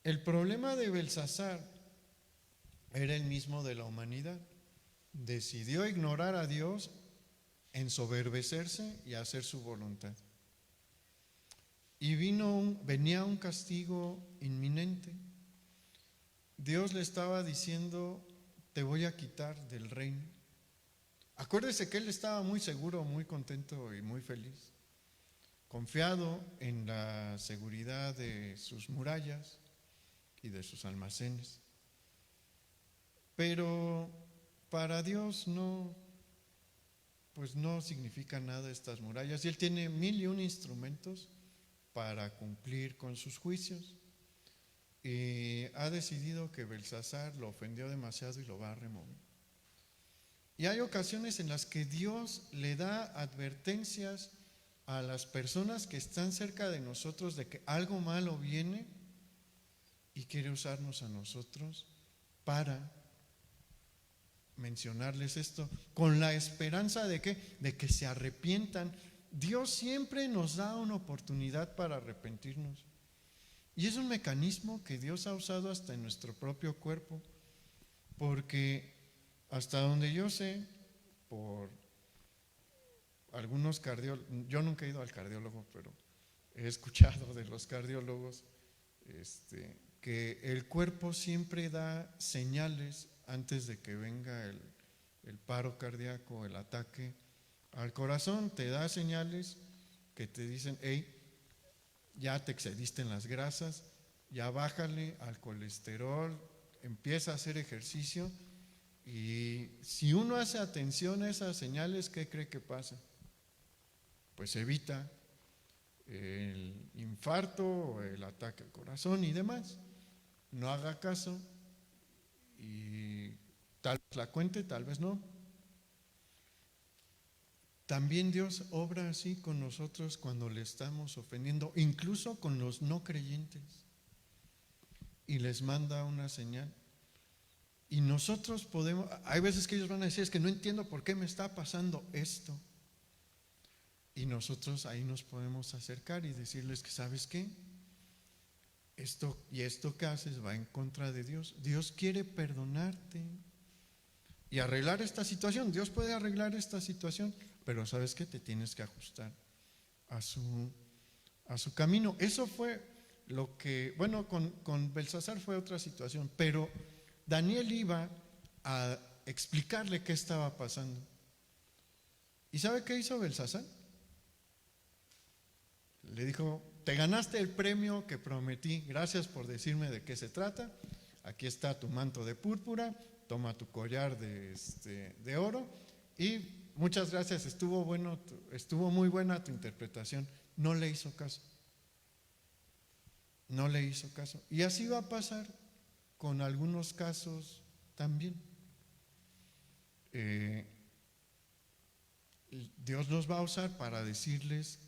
El problema de Belsasar era el mismo de la humanidad. Decidió ignorar a Dios, ensoberbecerse y hacer su voluntad. Y venía un castigo inminente. Dios le estaba diciendo: te voy a quitar del reino. Acuérdese que él estaba muy seguro, muy contento y muy feliz, confiado en la seguridad de sus murallas y de sus almacenes. Pero para Dios no significa nada estas murallas, y él tiene 1001 instrumentos para cumplir con sus juicios, y ha decidido que Belsasar lo ofendió demasiado y lo va a remover. Y hay ocasiones en las que Dios le da advertencias a las personas que están cerca de nosotros de que algo malo viene, y quiere usarnos a nosotros para mencionarles esto con la esperanza de que se arrepientan. Dios siempre nos da una oportunidad para arrepentirnos, y es un mecanismo que Dios ha usado hasta en nuestro propio cuerpo, porque hasta donde yo sé, por algunos cardiólogos, yo nunca he ido al cardiólogo, pero he escuchado de los cardiólogos que el cuerpo siempre da señales antes de que venga el paro cardíaco, el ataque al corazón. Te da señales que te dicen: hey, ya te excediste en las grasas, ya bájale al colesterol, empieza a hacer ejercicio. Y si uno hace atención a esas señales, ¿qué cree que pasa? Pues evita el infarto o el ataque al corazón y demás. No haga caso, y tal vez la cuente, tal vez no. También Dios obra así con nosotros cuando le estamos ofendiendo, incluso con los no creyentes, y les manda una señal. Y nosotros podemos, hay veces que ellos van a decir: es que no entiendo por qué me está pasando esto. Y nosotros ahí nos podemos acercar y decirles que, ¿sabes qué? Esto que haces va en contra de Dios. Dios quiere perdonarte y arreglar esta situación. Dios puede arreglar esta situación, pero ¿sabes qué? Te tienes que ajustar a su camino. Eso fue lo que, bueno, con Belsasar fue otra situación, pero Daniel iba a explicarle qué estaba pasando. ¿Y sabe qué hizo Belsasar? Le dijo: te ganaste el premio que prometí, gracias por decirme de qué se trata. Aquí está tu manto de púrpura, toma tu collar de oro, y muchas gracias, estuvo muy buena tu interpretación. No le hizo caso. No le hizo caso. Y así va a pasar con algunos casos también. Dios los va a usar para decirles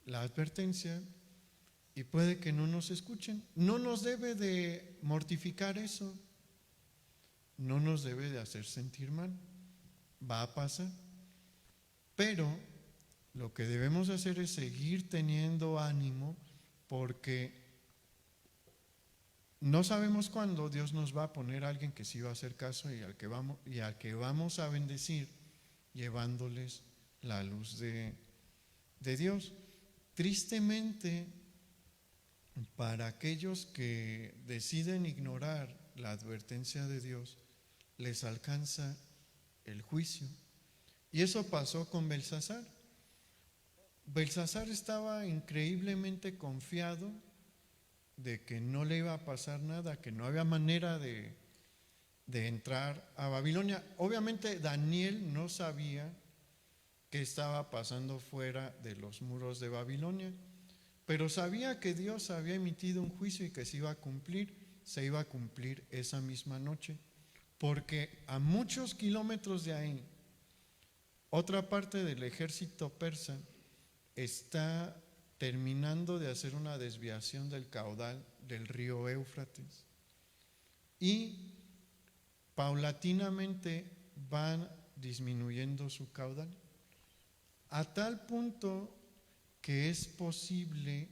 la advertencia, y puede que no nos escuchen. No nos debe de mortificar eso, no nos debe de hacer sentir mal. Va a pasar, pero lo que debemos hacer es seguir teniendo ánimo, porque no sabemos cuándo Dios nos va a poner a alguien que sí va a hacer caso, y al que vamos a bendecir llevándoles la luz de Dios. Tristemente, para aquellos que deciden ignorar la advertencia de Dios, les alcanza el juicio. Y eso pasó con Belsasar. Belsasar estaba increíblemente confiado de que no le iba a pasar nada, que no había manera de entrar a Babilonia. Obviamente Daniel no sabía qué estaba pasando fuera de los muros de Babilonia, pero sabía que Dios había emitido un juicio y que se iba a cumplir esa misma noche, porque a muchos kilómetros de ahí, otra parte del ejército persa está terminando de hacer una desviación del caudal del río Éufrates y paulatinamente van disminuyendo su caudal a tal punto que es posible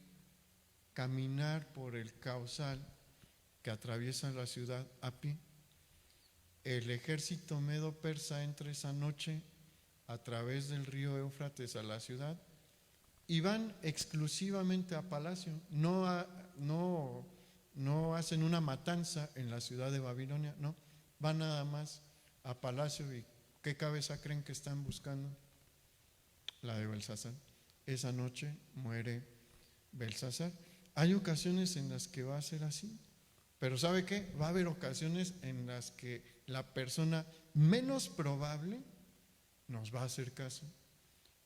caminar por el cauzal que atraviesa la ciudad a pie. El ejército medo-persa entra esa noche a través del río Éufrates a la ciudad y van exclusivamente a palacio, no hacen una matanza en la ciudad de Babilonia, no, van nada más a palacio. ¿Y qué cabeza creen que están buscando? La de Belsasar. Esa noche muere Belsasar. Hay ocasiones en las que va a ser así, pero ¿sabe qué? Va a haber ocasiones en las que la persona menos probable nos va a hacer caso.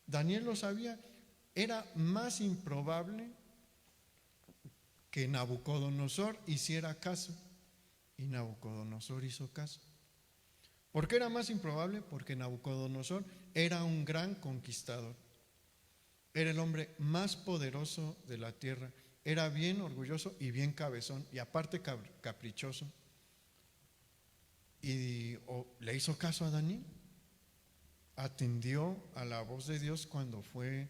Daniel lo sabía. Era más improbable que Nabucodonosor hiciera caso, y Nabucodonosor hizo caso. ¿Por qué era más improbable? Porque Nabucodonosor era un gran conquistador, era el hombre más poderoso de la tierra, era bien orgulloso y bien cabezón, y aparte caprichoso. Y le hizo caso a Daniel, atendió a la voz de Dios cuando fue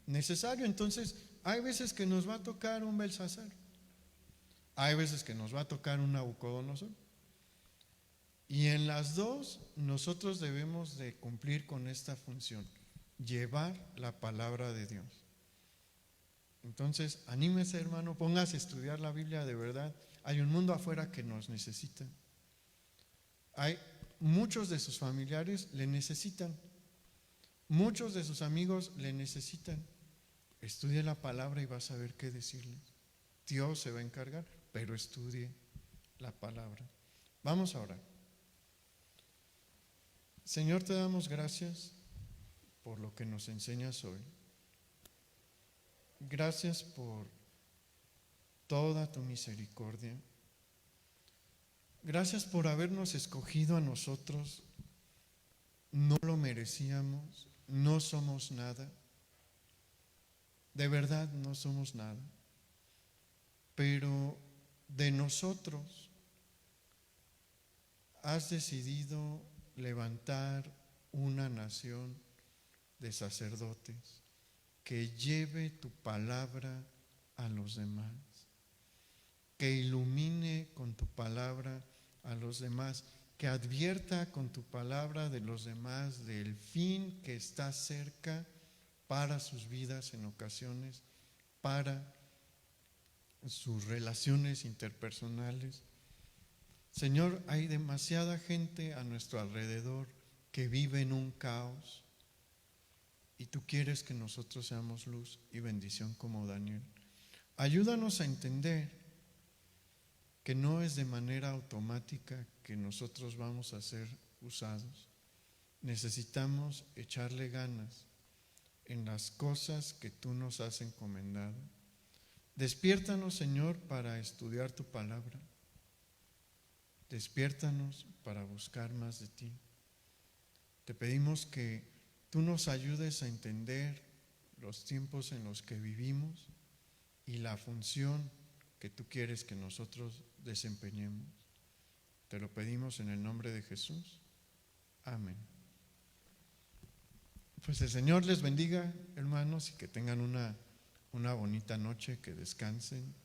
necesario. Entonces, hay veces que nos va a tocar un Belsasar, hay veces que nos va a tocar un Nabucodonosor, y en las dos nosotros debemos de cumplir con esta función: llevar la palabra de Dios. Entonces, anímese, hermano, póngase a estudiar la Biblia de verdad. Hay un mundo afuera que nos necesita. Hay muchos de sus familiares le necesitan, muchos de sus amigos le necesitan. Estudie la palabra y va a saber qué decirles. Dios se va a encargar, pero estudie la palabra. Vamos a orar. Señor, te damos gracias por lo que nos enseñas hoy. Gracias por toda tu misericordia. Gracias por habernos escogido a nosotros. No lo merecíamos, no somos nada. De verdad no somos nada. Pero de nosotros has decidido levantar una nación de sacerdotes que lleve tu palabra a los demás, que ilumine con tu palabra a los demás, que advierta con tu palabra de los demás del fin que está cerca para sus vidas en ocasiones, para sus relaciones interpersonales. Señor, hay demasiada gente a nuestro alrededor que vive en un caos, y tú quieres que nosotros seamos luz y bendición como Daniel. Ayúdanos a entender que no es de manera automática que nosotros vamos a ser usados. Necesitamos echarle ganas en las cosas que tú nos has encomendado. Despiértanos, Señor, para estudiar tu palabra. Despiértanos para buscar más de ti. Te pedimos que tú nos ayudes a entender los tiempos en los que vivimos y la función que tú quieres que nosotros desempeñemos. Te lo pedimos en el nombre de Jesús. Amén. Pues el Señor les bendiga, hermanos, y que tengan una bonita noche, que descansen.